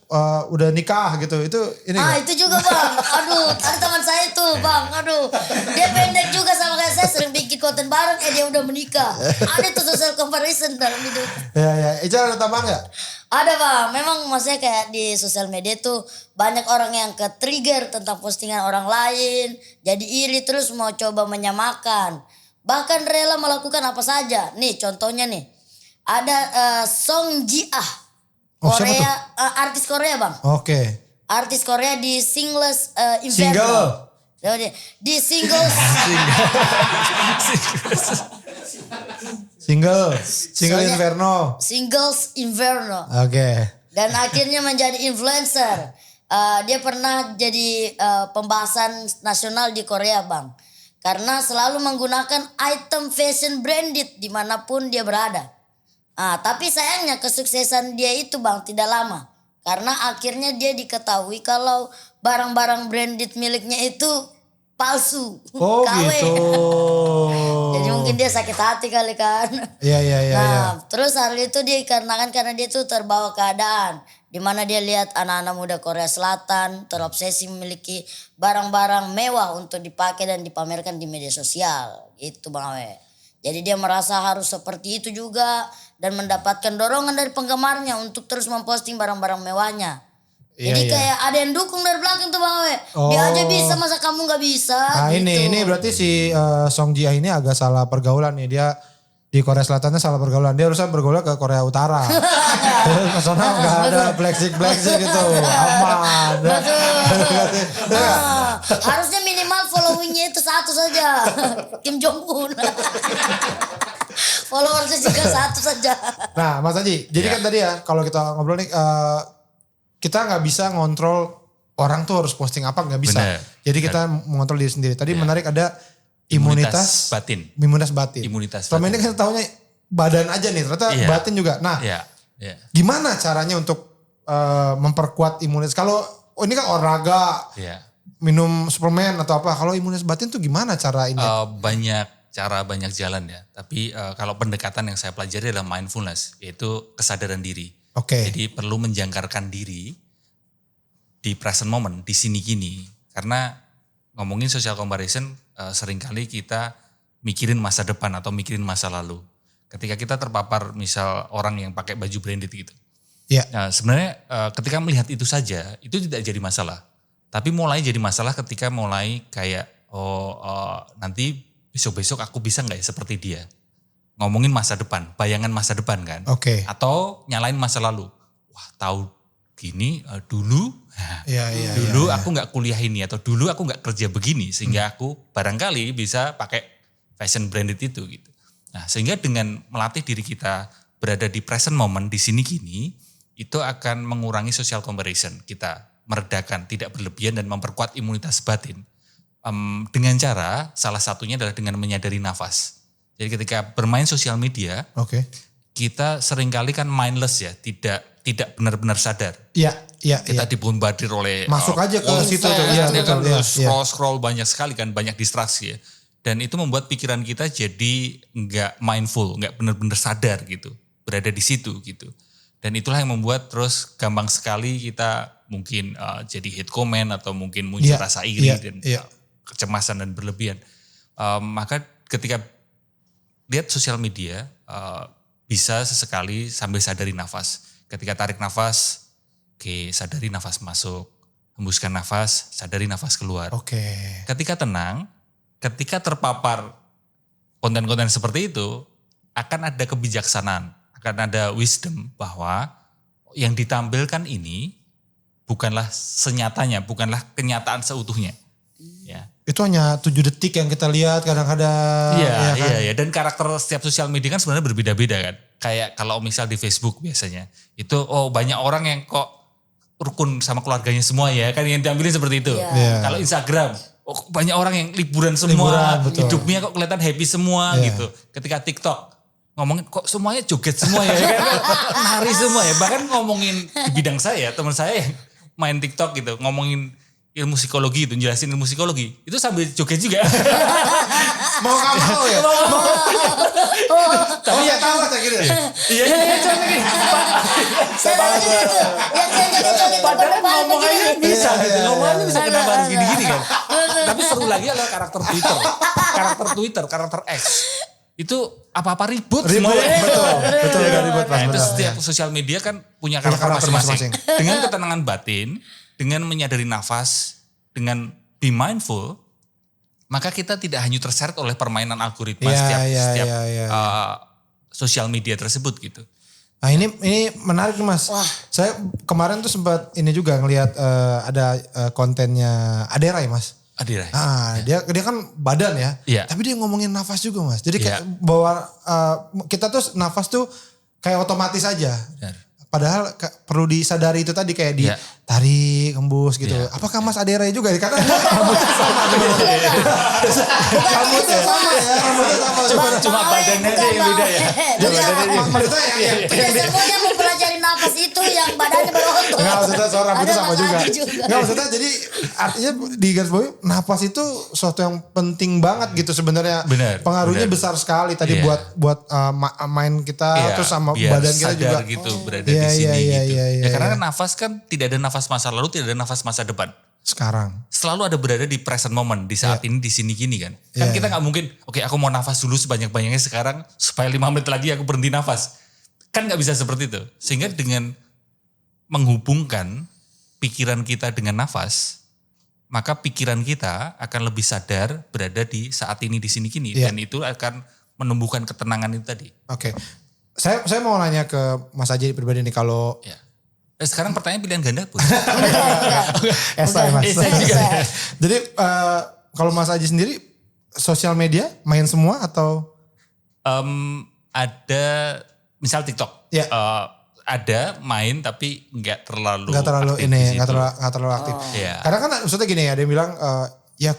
udah nikah gitu itu ini nggak? Itu juga bang, aduh ada teman saya tuh bang, aduh dia pendek juga sama kayak saya, sering bikin konten bareng, dia udah menikah. Ada tuh social comparison dalam hidup. Ya. Ical ada tambahan nggak? Ada bang, memang maksudnya kayak di sosial media tuh banyak orang yang ke-trigger tentang postingan orang lain, jadi iri terus mau coba menyamakan, bahkan rela melakukan apa saja. Nih contohnya nih, ada Song Ji Ah, Siapa Korea, artis Korea bang, Oke. artis Korea di Singles Inferno. Di Singles Single Soalnya- Inferno. Singles Inferno. Oke. Dan akhirnya menjadi influencer. Dia pernah jadi pembahasan nasional di Korea Bang. Karena selalu menggunakan item fashion branded dimanapun dia berada. Tapi sayangnya kesuksesan dia itu Bang tidak lama. Karena akhirnya dia diketahui kalau barang-barang branded miliknya itu palsu. Oh KW. gitu. Jadi mungkin dia sakit hati kali kan. Iya. Terus hal itu dikarenakan karena dia tuh terbawa keadaan. Dimana dia lihat anak-anak muda Korea Selatan terobsesi memiliki barang-barang mewah untuk dipakai dan dipamerkan di media sosial. Itu Bang Awe. Jadi dia merasa harus seperti itu juga. Dan mendapatkan dorongan dari penggemarnya untuk terus memposting barang-barang mewahnya. Jadi kayak ada yang dukung dari belakang tuh Bang Awe. Dia aja bisa, masa kamu gak bisa? Nah gitu. ini berarti si Song Ji-ah ini agak salah pergaulan nih. Dia di Korea Selatannya salah pergaulan. Dia harusnya bergaul ke Korea Utara. Terus ke sana gak ada black-black gitu. Aman. Harusnya minimal followingnya itu 1 saja. Kim Jong Un. Followersnya juga 1 saja. Nah Mas Haji, jadi kan tadi ya kalau kita ngobrol nih kita nggak bisa ngontrol orang tuh harus posting apa, nggak bisa. Bener. Jadi kita mengontrol diri sendiri. Tadi menarik ada imunitas batin. Imunitas Selama batin. ini kan taunya badan aja nih, ternyata batin juga. Nah, gimana caranya untuk memperkuat imunitas? Kalau ini kan olahraga, minum suplemen atau apa. Kalau imunitas batin tuh gimana cara ini? Banyak cara, banyak jalan ya. Tapi kalau pendekatan yang saya pelajari adalah mindfulness, yaitu kesadaran diri. Jadi perlu menjangkarkan diri di present moment, di sini gini. Karena ngomongin social comparison, seringkali kita mikirin masa depan atau mikirin masa lalu. Ketika kita terpapar misal orang yang pakai baju branded gitu. Nah, sebenarnya ketika melihat itu saja, itu tidak jadi masalah. Tapi mulai jadi masalah ketika mulai kayak, nanti besok-besok aku bisa gak ya seperti dia. Ngomongin masa depan, bayangan masa depan kan. Atau nyalain masa lalu. Wah tahu gini dulu aku gak kuliah ini atau dulu aku gak kerja begini. Sehingga aku barangkali bisa pakai fashion branded itu gitu. Nah sehingga dengan melatih diri kita berada di present moment di sini gini. Itu akan mengurangi social comparison kita. Meredakan, tidak berlebihan dan memperkuat imunitas batin. Dengan cara salah satunya adalah dengan menyadari nafas. Jadi ketika bermain sosial media, kita seringkali kan mindless ya, tidak benar-benar sadar. Kita dibombardir oleh masuk aja ke situ tuh. Scroll banyak sekali kan, banyak distraksi ya. Dan itu membuat pikiran kita jadi nggak mindful, nggak benar-benar sadar gitu, berada di situ gitu. Dan itulah yang membuat terus gampang sekali kita mungkin jadi hate comment atau mungkin muncul rasa iri dan kecemasan dan berlebihan. Maka ketika lihat sosial media, bisa sesekali sambil sadari nafas. Ketika tarik nafas, sadari nafas masuk. Hembuskan nafas, sadari nafas keluar. Ketika tenang, ketika terpapar konten-konten seperti itu, akan ada kebijaksanaan, akan ada wisdom bahwa yang ditampilkan ini bukanlah senyatanya, bukanlah kenyataan seutuhnya. Itu hanya 7 detik yang kita lihat kadang-kadang. Iya. Dan karakter setiap sosial media kan sebenarnya berbeda-beda kan. Kayak kalau misal di Facebook biasanya. Itu banyak orang yang kok rukun sama keluarganya semua ya. Kan yang diambilin seperti itu. Kalau Instagram, banyak orang yang liburan semua. Hidupnya kok kelihatan happy semua gitu. Ketika TikTok, ngomongin kok semuanya joget semua ya. Nari semua ya. Bahkan ngomongin di bidang saya, teman saya yang main TikTok gitu. Ngomongin ilmu psikologi itu, jelasin ilmu psikologi. Itu sambil joget juga. Mau gak mau ya? Tapi ya tahu saya gitu. Iya. Saya tahu juga itu. Padahal ngomong aja bisa gitu. Ngomong aja bisa kenapa harus gini-gini kan. Tapi seru lagi adalah karakter Twitter, karakter X. Itu apa-apa ribut semua. Betul ribut. Itu setiap sosial media kan punya karakter masing-masing. Dengan ketenangan batin, dengan menyadari nafas, dengan be mindful, maka kita tidak hanya terseret oleh permainan algoritma setiap sosial media tersebut gitu. Nah ini menarik nih Mas. Saya kemarin tuh sempat ini juga ngelihat ada kontennya Adera ya Mas. Adera. Dia kan badan ya. Tapi dia ngomongin nafas juga Mas. Jadi kayak bahwa kita tuh nafas tuh kayak otomatis aja. padahal perlu disadari itu tadi kayak Iya. ditarik, hembus gitu. Iya. Apakah Mas Adera juga? Karena rambutnya sama sebenarnya. Rambutnya sama ya, rambutnya sama sebenarnya. Cuma badannya aja yang beda ya. Maksudnya yang Tidak semuanya mempelajari nafas itu yang badannya berotot. Enggak, maksudnya soal rambutnya Ada sama Mas juga. Adi juga. Enggak, maksudnya jadi artinya di garis bawahi napas itu sesuatu yang penting banget gitu sebenarnya. Benar, Pengaruhnya benar. besar sekali tadi Iya. buat main kita Iya, terus sama biar badan kita sadar juga. gitu berada Iya, di sini iya, iya, gitu. iya, iya, Ya, karena iya. kan nafas kan tidak ada nafas masa lalu, tidak ada nafas masa depan. Sekarang. Selalu ada berada di present moment, di saat ini, di sini gini kan. Kan Iya. kita nggak mungkin, oke aku mau nafas dulu sebanyak-banyaknya sekarang supaya 5 menit lagi aku berhenti nafas. Kan nggak bisa seperti itu. Sehingga dengan menghubungkan pikiran kita dengan nafas, maka pikiran kita akan lebih sadar berada di saat ini, di sini gini. Iya. Dan itu akan menumbuhkan ketenangan itu tadi. Oke. Saya mau nanya ke Mas Aji pribadi nih kalau Ya. Sekarang pertanyaan pilihan ganda pun. esai Mas. Esai juga. Jadi kalau Mas Aji sendiri sosial media main semua atau Ada misal TikTok. Ya. Ada main tapi nggak terlalu nggak terlalu aktif di ini situ. nggak terlalu aktif. Iya. Karena kan maksudnya gini ya, ada yang bilang ya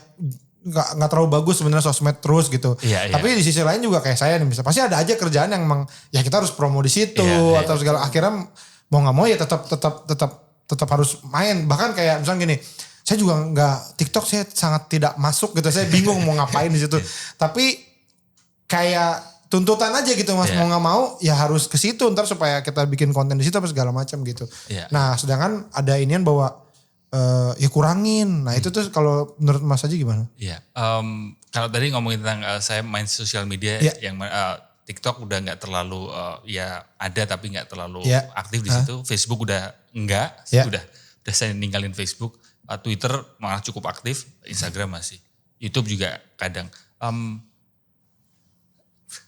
nggak terlalu bagus sebenarnya sosmed terus gitu. Iya, iya. Tapi di sisi lain juga kayak saya nih, misalnya pasti ada aja kerjaan yang emang ya kita harus promo di situ Iya, iya. atau segala akhirnya mau nggak mau ya tetap harus main. Bahkan kayak misalnya gini, saya juga nggak TikTok, saya sangat tidak masuk gitu. Saya bingung mau ngapain di situ. Tapi kayak tuntutan aja gitu Mas, Iya. mau nggak mau ya harus ke situ ntar supaya kita bikin konten di situ apa segala macam gitu. Iya. Nah, sedangkan ada inian bahwa ya kurangin. Nah, itu tuh kalau menurut Mas Aji gimana? Iya. Kalau tadi ngomongin tentang saya main sosial media Iya. yang TikTok udah nggak terlalu ya ada tapi nggak terlalu Iya. aktif di situ. Facebook udah enggak, Iya. udah saya ninggalin Facebook. Twitter malah cukup aktif, Instagram masih. YouTube juga kadang.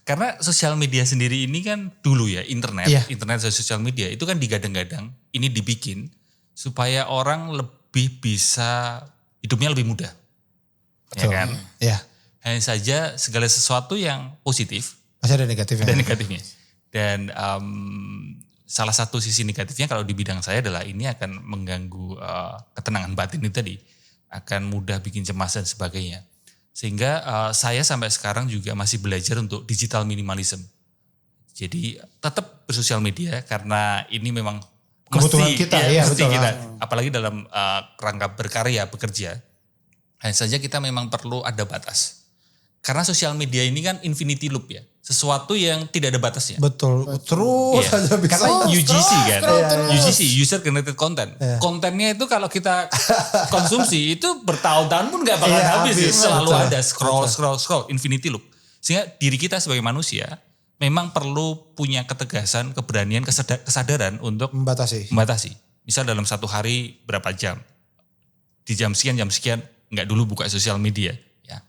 Karena sosial media sendiri ini kan dulu ya internet Iya. dan sosial media itu kan digadang-gadang ini dibikin supaya orang lebih bisa hidupnya lebih mudah, ya Betul. kan? Ya, Hanya saja segala sesuatu yang positif masih ada negatifnya. ada negatifnya. Dan salah satu sisi negatifnya kalau di bidang saya adalah ini akan mengganggu ketenangan batin itu tadi, akan mudah bikin cemas dan sebagainya. Sehingga saya sampai sekarang juga masih belajar untuk digital minimalism. Jadi tetap bersosial media karena ini memang Kebutuhan mesti, kita, ya, iya, mesti betul. kita. Apalagi dalam rangka berkarya, bekerja. Hanya saja kita memang perlu ada batas. Karena sosial media ini kan infinity loop ya. Sesuatu yang tidak ada batasnya. Betul. Terus Iya. aja bisa. Karena UGC kan, scroll terus. UGC User Generated Content. Kontennya itu kalau kita konsumsi itu bertahun-tahun pun nggak bakal Iya, habis. habis. Selalu Betul. ada scroll, infinity loop. Sehingga diri kita sebagai manusia memang perlu punya ketegasan, keberanian, kesadaran untuk Membatasi. Misal dalam satu hari berapa jam. Di jam sekian nggak dulu buka sosial media. Ya.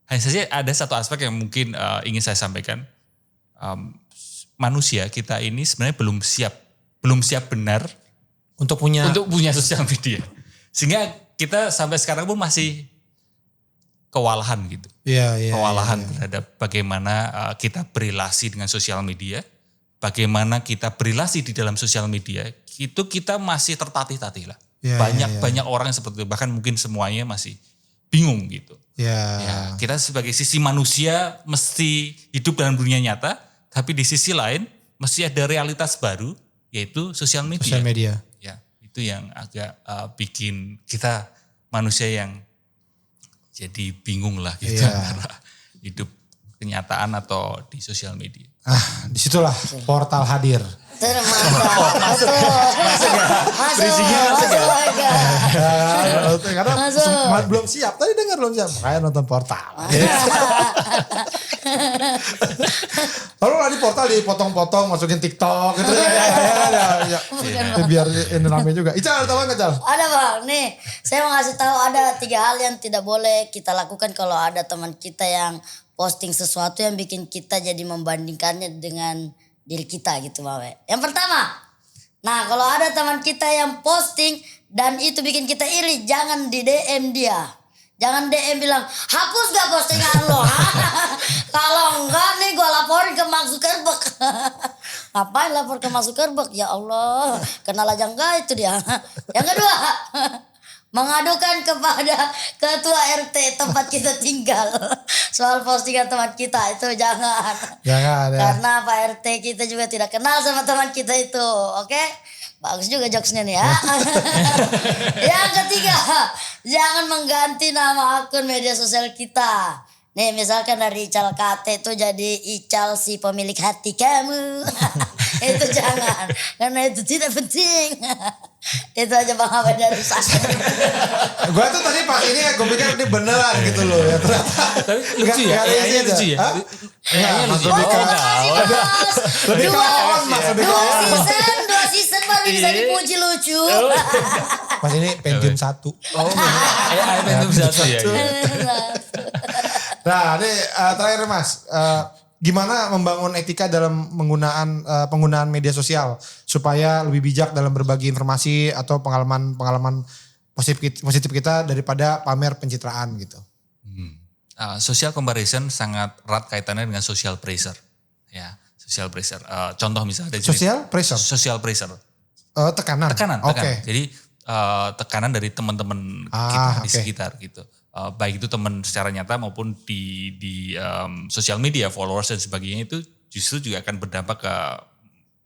Hanya saja ada satu aspek yang mungkin ingin saya sampaikan. Manusia kita ini sebenarnya belum siap benar Untuk punya. untuk punya sosial media. Sehingga kita sampai sekarang pun masih kewalahan gitu. Iya. Kewalahan terhadap bagaimana kita berrelasi dengan sosial media. Bagaimana kita berrelasi di dalam sosial media. Itu kita masih tertatih-tatih lah. Iya, Banyak orang yang seperti itu. Bahkan mungkin semuanya masih bingung gitu. Ya. Ya, kita sebagai sisi manusia mesti hidup dalam dunia nyata, tapi di sisi lain mesti ada realitas baru, yaitu sosial media. Sosial media. Ya, itu yang agak bikin kita manusia yang jadi bingung lah gitu Iya. antara hidup kenyataan atau di sosial media. Disitulah portal hadir. Masuk. Karena Masuk. belum siap. Tadi dengar belum siap. Makanya nonton portal. Lalu lah di portal dipotong-potong masukin TikTok gitu. Ya. Biar ini rame juga. Ica ada tahu nggak Cal? Ada bang, nih saya mau ngasih tahu ada 3 hal yang tidak boleh kita lakukan kalau ada teman kita yang posting sesuatu yang bikin kita jadi membandingkannya dengan diri kita gitu Mawe. Yang pertama, nah kalau ada teman kita yang posting dan itu bikin kita iri, jangan di DM dia. Jangan DM bilang, hapus gak postingan lo? Kalau enggak nih gue laporin ke Mark Zuckerberg. Ngapain lapor ke Mas Zuckerberg? Ya Allah, kenal aja enggak itu dia. Yang kedua, mengadukan kepada ketua RT tempat kita tinggal soal postingan teman kita itu jangan. Jangan ya. Karena Pak RT kita juga tidak kenal sama teman kita itu, oke? Bagus juga jokesnya nih ya. Yang ketiga, jangan mengganti nama akun media sosial kita. Nih misalkan dari Ical KT itu jadi Ical si pemilik hati kamu. Itu jangan, karena itu tidak penting. Itu aja Bang Abed dari Sasha. Gue tuh tadi pas ini gue pikir ini beneran gitu loh ya ternyata. Tapi lucu ya, kayaknya lucu ya. Kayaknya lucu. Lebih ke lebih ke on mas, lebih ke on. Dua season baru bisa dipuji lucu. Mas ini Pentium 1. Oh, Pentium 1 ya. Nah ini terakhir mas, gimana membangun etika dalam penggunaan media sosial supaya lebih bijak dalam berbagi informasi atau pengalaman positif kita daripada pamer pencitraan gitu. Social comparison sangat erat kaitannya dengan social pressure. Ya, social pressure. Contoh misalnya ada Social pressure? Social pressure. Tekanan. Oke. Jadi tekanan dari teman-teman kita di sekitar gitu. Baik itu teman secara nyata maupun di sosial media, followers dan sebagainya itu justru juga akan berdampak ke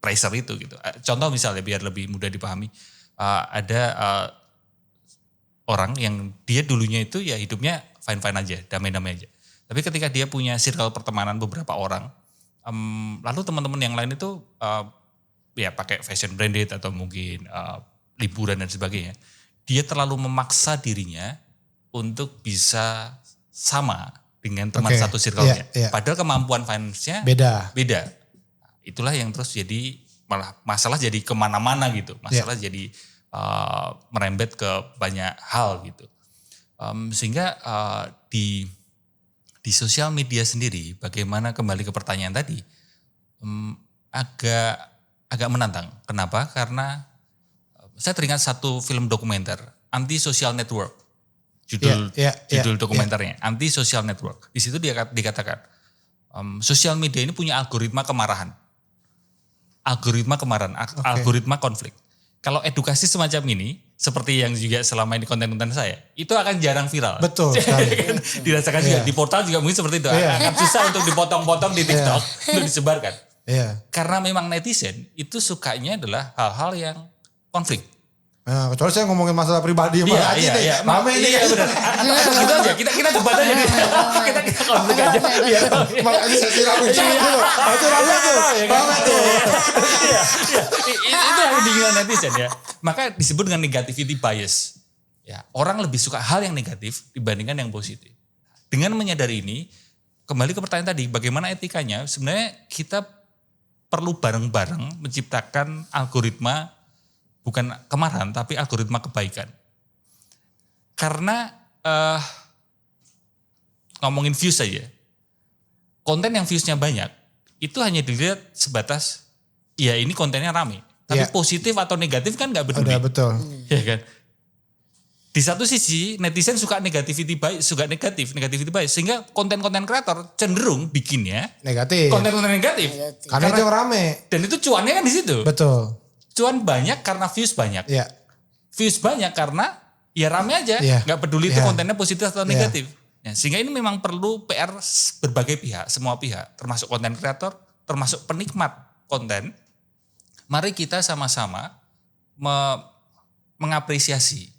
pressure itu gitu. Contoh misalnya biar lebih mudah dipahami, ada orang yang dia dulunya itu ya hidupnya fine-fine aja, damai-damai aja. Tapi ketika dia punya circle pertemanan beberapa orang, lalu teman-teman yang lain itu ya pakai fashion branded atau mungkin liburan dan sebagainya, dia terlalu memaksa dirinya untuk bisa sama dengan teman satu circle-nya. Padahal kemampuan finance-nya beda. Itulah yang terus jadi malah masalah jadi kemana-mana gitu. Masalah jadi merembet ke banyak hal gitu. Sehingga di sosial media sendiri, bagaimana kembali ke pertanyaan tadi, agak menantang. Kenapa? Karena saya teringat satu film dokumenter, Anti-Social Network. Judul dokumenternya, Anti-Social Network. Di situ dia dikatakan, sosial media ini punya algoritma kemarahan. Algoritma konflik. Kalau edukasi semacam ini, seperti yang juga selama ini konten-konten saya, itu akan jarang viral. Betul. Dirasakan juga, di portal juga mungkin seperti itu. Akan susah untuk dipotong-potong di TikTok, untuk disebarkan. Karena memang netizen itu sukanya adalah hal-hal yang konflik. Nah, kecuali saya ngomongin masalah pribadi sama Haji nih. Rame nih. Iya benar. Gitu aja. Kita debat aja nih. Kita konflik aja. Makanya saya siramin dulu. Itu rame tuh. Rame tuh. Itu yang dibingung netizen ya. Maka disebut dengan negativity bias. Ya, orang lebih suka hal yang negatif dibandingkan yang positif. Dengan menyadari ini, kembali ke pertanyaan tadi, bagaimana etikanya? Sebenarnya kita perlu bareng-bareng menciptakan algoritma bukan kemarahan, tapi algoritma kebaikan. Karena ngomongin views saja, konten yang viewsnya banyak, itu hanya dilihat sebatas, ya ini kontennya rame. Tapi positif atau negatif kan gak peduli. Udah betul. Ya kan? Di satu sisi netizen suka negativity bias, sehingga konten-konten kreator cenderung bikinnya negatif. Konten-konten negatif. Karena itu yang rame. Dan itu cuannya kan di situ. Betul. Cuan banyak karena views banyak. Views banyak karena ya rame aja. Gak peduli itu kontennya positif atau negatif. Ya, sehingga ini memang perlu PR berbagai pihak, semua pihak. Termasuk konten kreator, termasuk penikmat konten. Mari kita sama-sama mengapresiasi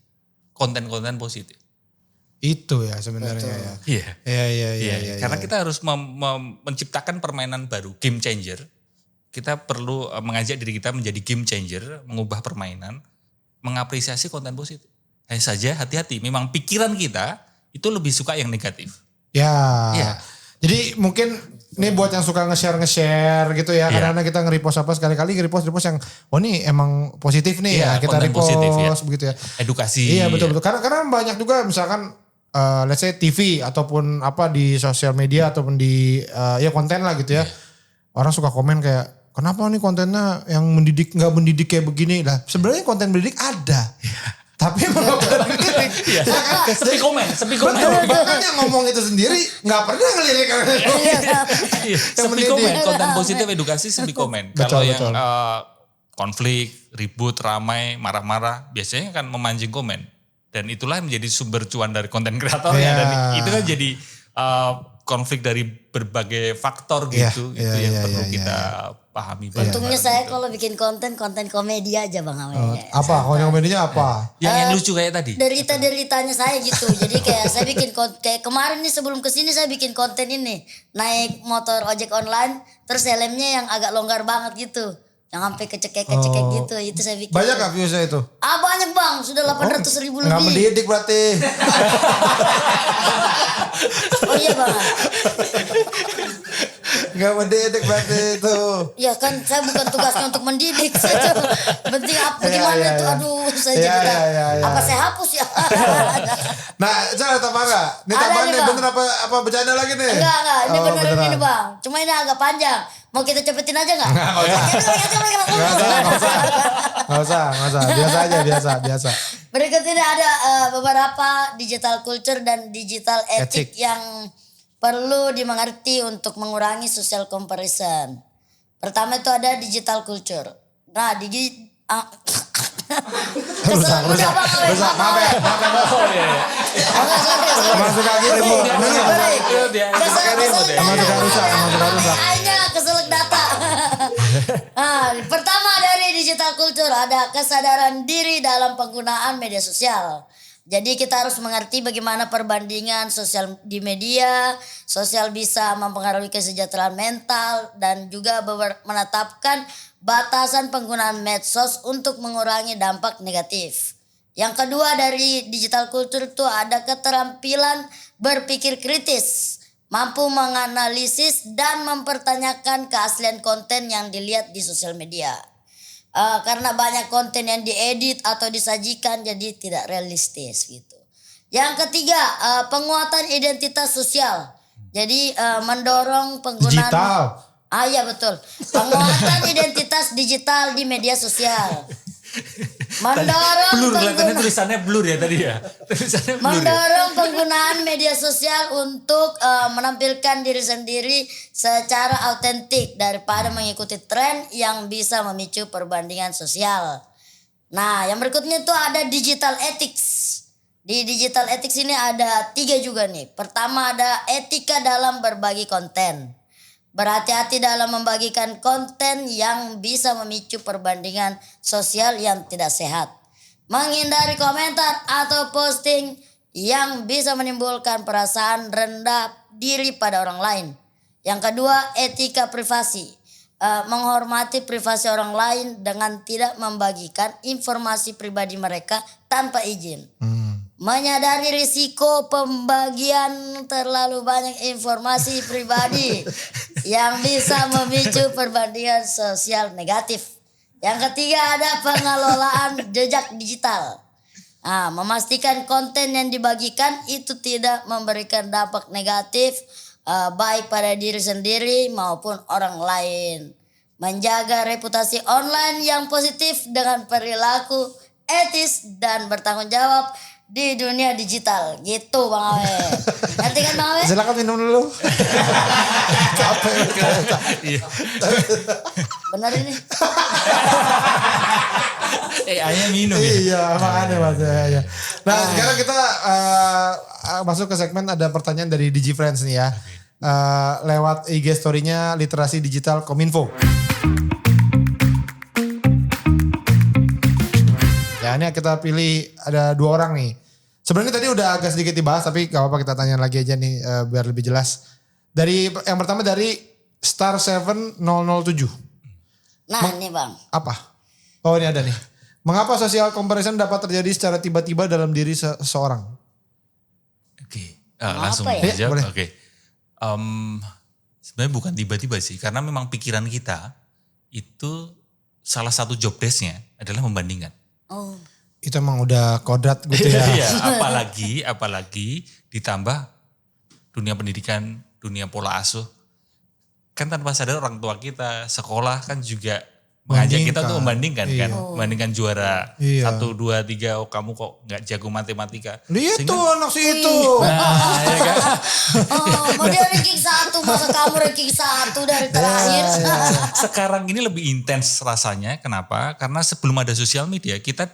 konten-konten positif. Itu ya sebenarnya ya. Iya. Karena kita harus menciptakan permainan baru, game changer. Kita perlu mengajak diri kita menjadi game changer, mengubah permainan, mengapresiasi konten positif. Hanya saja hati-hati, memang pikiran kita itu lebih suka yang negatif. Ya. Jadi mungkin ini buat yang suka nge-share gitu ya. Karena kita nge-repost apa sekali-kali nge-repost yang ini emang positif nih ya. Kita repost positif, begitu ya. Edukasi. Iya betul. Karena banyak juga misalkan let's say TV ataupun apa di sosial media ataupun di konten lah gitu ya. Orang suka komen kayak, kenapa nih kontennya yang nggak mendidik kayak begini lah. Sebenarnya konten mendidik ada. tapi melakukan lirik. Iya. Sepi komen. Betul, bahkan yang ngomong itu sendiri nggak pernah ngelirik. Iya, sepi komen. Konten positif edukasi sepi komen. Kalau yang betul. konflik, ribut, ramai, marah-marah, biasanya kan memancing komen. Dan itulah yang menjadi sumber cuan dari konten kreatornya. Iya. Dan itu kan jadi konflik dari berbagai faktor gitu. Iya, Itu yang iya, perlu iya, kita pahami. Untungnya saya gitu. kalau bikin konten komedi aja Bang Awe. Apa? Konten komedinya apa? Yang lucu kayak tadi. Derita-deritanya saya gitu. Jadi kayak saya bikin kayak kemarin nih sebelum kesini saya bikin konten ini. Naik motor ojek online terus helmnya yang agak longgar banget gitu. Yang sampai kecekek gitu. Itu saya bikin. Banyak gak viewsnya itu? Banyak Bang. Sudah 800.000 lebih. Nggak mendidik berarti. Oh iya Bang. Nggak mendidik berarti itu. Ya kan saya bukan tugasnya untuk mendidik. Saya cuma penting apa gimana iya, itu. iya. Aduh saya Iya, jadi iya, iya. apa saya hapus ya. Nah, saya tambah nggak? Ini Ada tambahan nih, nih, Bang. bener apa bercanda lagi nih? Enggak. Ini Oh, beneran beneran. ini Bang. Cuma ini agak panjang. Mau kita cepetin aja nggak? Nggak usah. Biasa. Berikut ini ada beberapa digital culture dan digital ethic Etik. yang perlu dimengerti untuk mengurangi social comparison. Pertama itu ada digital culture. Nah, Rusak. Maaf ya. Masuk lagi remote. Masuk rusak. Kayaknya keselak data. Pertama dari digital culture ada kesadaran diri dalam penggunaan media sosial. Jadi kita harus mengerti bagaimana perbandingan sosial di media, sosial bisa mempengaruhi kesejahteraan mental dan juga menetapkan batasan penggunaan medsos untuk mengurangi dampak negatif. Yang kedua dari digital culture itu ada keterampilan berpikir kritis, mampu menganalisis dan mempertanyakan keaslian konten yang dilihat di sosial media. Karena banyak konten yang diedit atau disajikan jadi tidak realistis gitu. Yang ketiga, penguatan identitas sosial. Jadi mendorong penggunaan Digital. Iya betul. Penguatan identitas digital di media sosial. Mendorong Blur, kelihatannya penggunaan tulisannya blur ya tadi ya. Tulisannya blur ya. Mendorong penggunaan media sosial untuk menampilkan diri sendiri secara autentik daripada mengikuti tren yang bisa memicu perbandingan sosial. Nah, yang berikutnya itu ada digital ethics. Di digital ethics ini ada 3 juga nih. Pertama ada etika dalam berbagi konten. Berhati-hati dalam membagikan konten yang bisa memicu perbandingan sosial yang tidak sehat. Menghindari komentar atau posting yang bisa menimbulkan perasaan rendah diri pada orang lain. Yang kedua, etika privasi. Menghormati privasi orang lain dengan tidak membagikan informasi pribadi mereka tanpa izin. Menyadari risiko pembagian terlalu banyak informasi pribadi yang bisa memicu perbandingan sosial negatif. Yang ketiga ada pengelolaan jejak digital. Memastikan konten yang dibagikan itu tidak memberikan dampak negatif baik pada diri sendiri maupun orang lain. Menjaga reputasi online yang positif dengan perilaku etis dan bertanggung jawab di dunia digital. Gitu Bang Awe. Ngerti kan Bang Awe? Silakan minum dulu. Benar ini. AI-nya minum ya. Iya, makanya Mas. Ya. Nah, sekarang kita masuk ke segmen ada pertanyaan dari DigiFriends nih ya. Lewat IG story-nya Literasi Digital Kominfo. Ya, ini kita pilih ada 2 orang nih. Sebenarnya tadi udah agak sedikit dibahas tapi gak apa-apa kita tanya lagi aja nih biar lebih jelas. Dari yang pertama dari Star7007. Nah ini Bang. Apa? Oh ini ada nih. Mengapa social comparison dapat terjadi secara tiba-tiba dalam diri seseorang? Oke, langsung Apa ya? dijawab. Boleh. Oke. Sebenarnya bukan tiba-tiba sih, karena memang pikiran kita itu salah satu job desk-nya adalah membandingkan. Oh. Itu emang udah kodrat gitu ya. Iya, apalagi ditambah dunia pendidikan, dunia pola asuh. Kan tanpa sadar orang tua kita, sekolah kan juga mengajak kita untuk Bandingkan. membandingkan kan, Iya. membandingkan juara Iya. 1, 2, 3, oh kamu kok nggak jago matematika. Lihat Sehingga- tuh anak si itu. Nah, ya kan? Oh, dia ranking 1, masa kamu ranking 1 dari terakhir? Sekarang ini lebih intens rasanya, kenapa? Karena sebelum ada sosial media, kita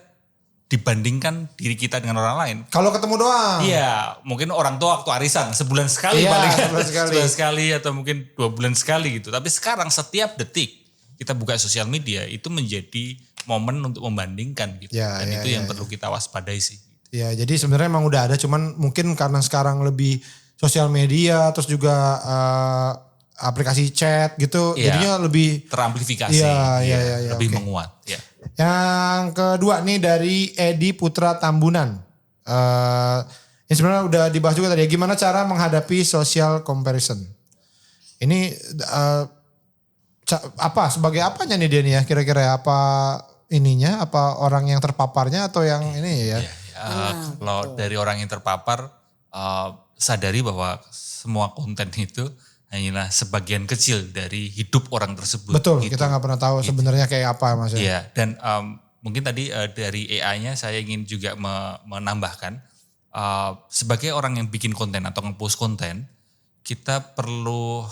dibandingkan diri kita dengan orang lain. Kalau ketemu doang. Iya, mungkin orang tua waktu arisan sebulan sekali Iya, paling kan. sebulan sekali. Sebulan sekali atau mungkin 2 bulan sekali gitu. Tapi sekarang setiap detik kita buka sosial media itu menjadi momen untuk membandingkan gitu. Ya, Dan ya, itu ya, yang perlu kita waspadai sih. Ya, jadi sebenarnya emang udah ada, cuman mungkin karena sekarang lebih sosial media, terus juga aplikasi chat gitu, Iya. jadinya lebih. Teramplifikasi, Iya, iya, iya, lebih oke. menguat. Ya. Yang kedua nih dari Edi Putra Tambunan. Ini sebenarnya udah dibahas juga tadi. Gimana cara menghadapi social comparison? Ini apa sebagai apanya nih dia nih ya? Kira-kira apa ininya? Apa orang yang terpaparnya atau yang ini ya? Kalau dari orang yang terpapar, sadari bahwa semua konten itu hanyalah sebagian kecil dari hidup orang tersebut. Betul, gitu. kita nggak pernah tahu sebenarnya kayak apa Mas. Iya, dan mungkin tadi dari AI-nya saya ingin juga menambahkan, sebagai orang yang bikin konten atau nge-post konten, kita perlu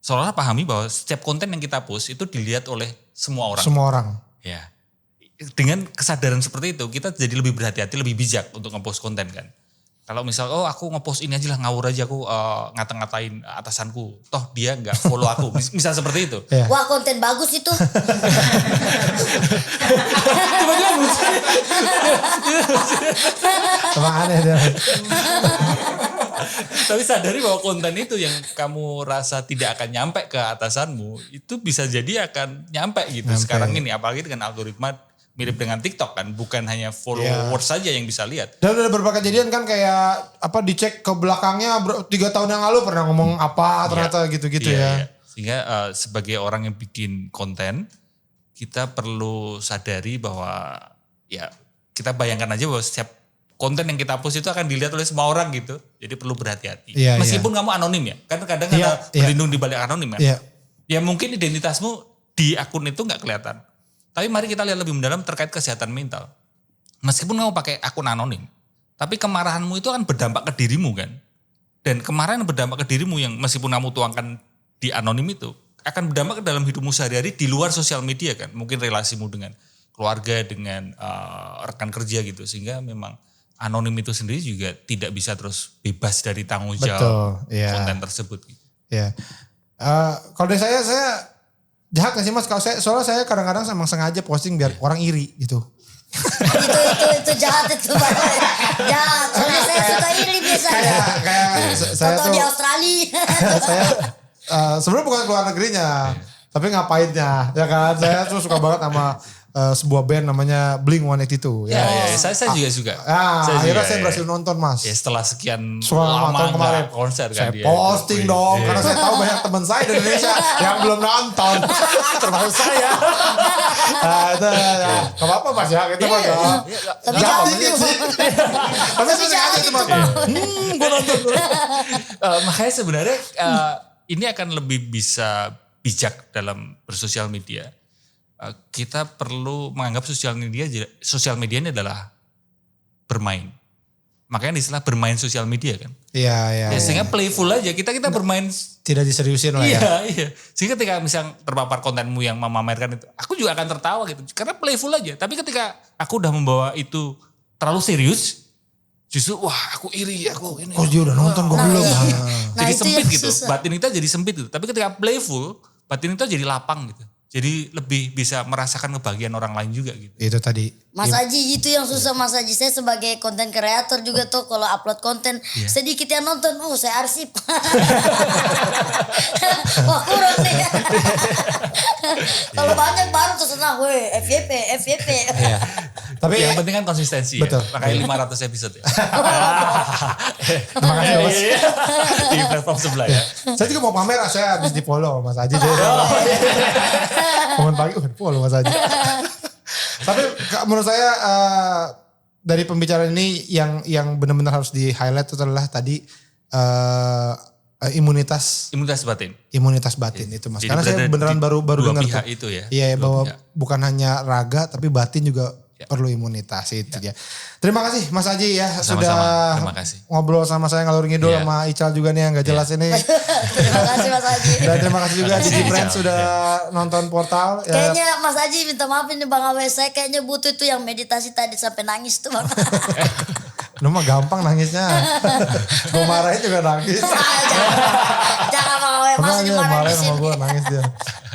seolah pahami bahwa setiap konten yang kita post itu dilihat oleh semua orang. Semua orang. Ya. Dengan kesadaran seperti itu, kita jadi lebih berhati-hati, lebih bijak untuk nge-post konten kan. Kalau misal, oh aku nge-post ini aja lah, ngawur aja aku ngata-ngatain atasanku. Toh dia nggak follow aku. Misal seperti itu. Ya. Wah, konten bagus itu. Emang aneh dia. Tapi sadari bahwa konten itu yang kamu rasa tidak akan nyampe ke atasanmu, itu bisa jadi akan nyampe gitu Nyampe. sekarang ini. Apalagi dengan algoritma mirip dengan TikTok kan, bukan hanya followers saja yang bisa lihat. Dan udah beberapa kejadian kan kayak apa dicek ke belakangnya 3 tahun yang lalu pernah ngomong apa ternyata gitu-gitu Iya, ya. iya. Sehingga sebagai orang yang bikin konten, kita perlu sadari bahwa ya kita bayangkan aja bahwa setiap konten yang kita post itu akan dilihat oleh semua orang gitu. Jadi perlu berhati-hati. Iya, Meskipun kamu anonim ya. Kan kadang Iya, ada iya. berlindung di balik anonim ya. Iya. Ya mungkin identitasmu di akun itu nggak kelihatan. Tapi mari kita lihat lebih mendalam terkait kesehatan mental. Meskipun kamu pakai akun anonim, tapi kemarahanmu itu akan berdampak ke dirimu kan. Dan kemarahan yang berdampak ke dirimu yang meskipun kamu tuangkan di anonim itu, akan berdampak ke dalam hidupmu sehari-hari di luar sosial media kan. Mungkin relasimu dengan keluarga, dengan rekan kerja gitu. Sehingga memang anonim itu sendiri juga tidak bisa terus bebas dari tanggung jawab Betul, iya. konten tersebut. Gitu. Ya. Kalau dari saya jahat gak sih Mas? Kalau soalnya saya kadang-kadang emang sengaja posting biar orang iri gitu. itu jahat itu Bapak. Jahat. Soalnya saya suka iri biasanya. Kayak saya Contoh tuh di Australia. saya sebenarnya bukan keluar negerinya, tapi ngapainnya ya kan? Saya tuh suka banget sama sebuah band namanya Blink-182 Ya, ya. saya juga suka. Akhirnya juga, saya ya. berhasil nonton Mas. Ya setelah sekian Selama lama tahun kemarin nggak konser kan saya dia. posting dong karena saya tahu banyak teman saya di Indonesia yang belum nonton termasuk saya. Itu ya. Gak apa-apa Mas ya kita Mas. Tapi Jangan jahat dikit itu. sih. Tapi saya sengaja itu Mas. Gue nonton. Makanya sebenarnya ini akan lebih bisa bijak dalam bersosial media. Kita perlu menganggap sosial media ini adalah bermain. Makanya istilah bermain sosial media kan. Iya. Sehingga playful aja kita bermain. Tidak diseriusin lah ya. Iya. Sehingga ketika misal terpapar kontenmu yang memamerkan itu, aku juga akan tertawa gitu. Karena playful aja. Tapi ketika aku udah membawa itu terlalu serius, justru wah aku iri, aku ini. Oh dia udah nonton gue belum. Nah, Jadi itu sempit yang gitu. susah. Batin kita jadi sempit gitu. Tapi ketika playful, batin kita jadi lapang gitu. Jadi lebih bisa merasakan kebahagiaan orang lain juga gitu. Itu tadi. Mas Aji itu yang susah Mas Aji. Saya sebagai konten kreator juga tuh kalau upload konten sedikit yang nonton. Oh saya arsip. Wah kurang nih. Kalau banyak baru tuh senang. Weh FYP. Tapi Yang penting kan konsistensi Betul. ya. Makanya 500 episode ya. terima kasih Mas. Di platform sebelah ya. Saya juga mau pamer, saya habis di follow Mas Aji. Bangun pagi udah follow Mas Aji. Tapi menurut saya dari pembicaraan ini yang benar-benar harus di highlight itu adalah tadi imunitas batin. itu Mas. Jadi Karena saya berada beneran di baru dua dengar pihak tuh. itu ya. Iya, Dua bahwa pihak. bukan hanya raga tapi batin juga perlu imunitas itu ya. Terima kasih Mas Aji ya Sama-sama. sudah Terima kasih. ngobrol sama saya ngalur ngidul Iya. sama Ical juga nih yang gak jelas ini. Terima kasih Mas Haji. Dan terima kasih juga Terima kasih, Digi Friends Ical. sudah nonton Portal. Ya, Kayaknya Mas Haji minta maaf ini Bang Awe, saya kayaknya butuh itu yang meditasi tadi sampai nangis tuh Bang. lu mah gampang nangisnya. Gue marahin juga nangis. Jangan Bang Awe, Pernah masih aja dimarahin kemarin di sama sini. gue nangis dia.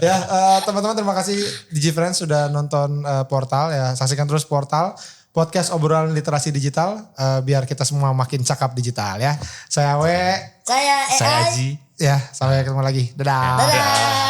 Ya teman-teman terima kasih Digi Friends sudah nonton Portal ya. Saksikan terus Portal. Podcast obrolan literasi digital. Biar kita semua makin cakap digital ya. Saya Awe. Saya Saya AI. Aji. Ya sampai ketemu lagi. Dadah. Dadah.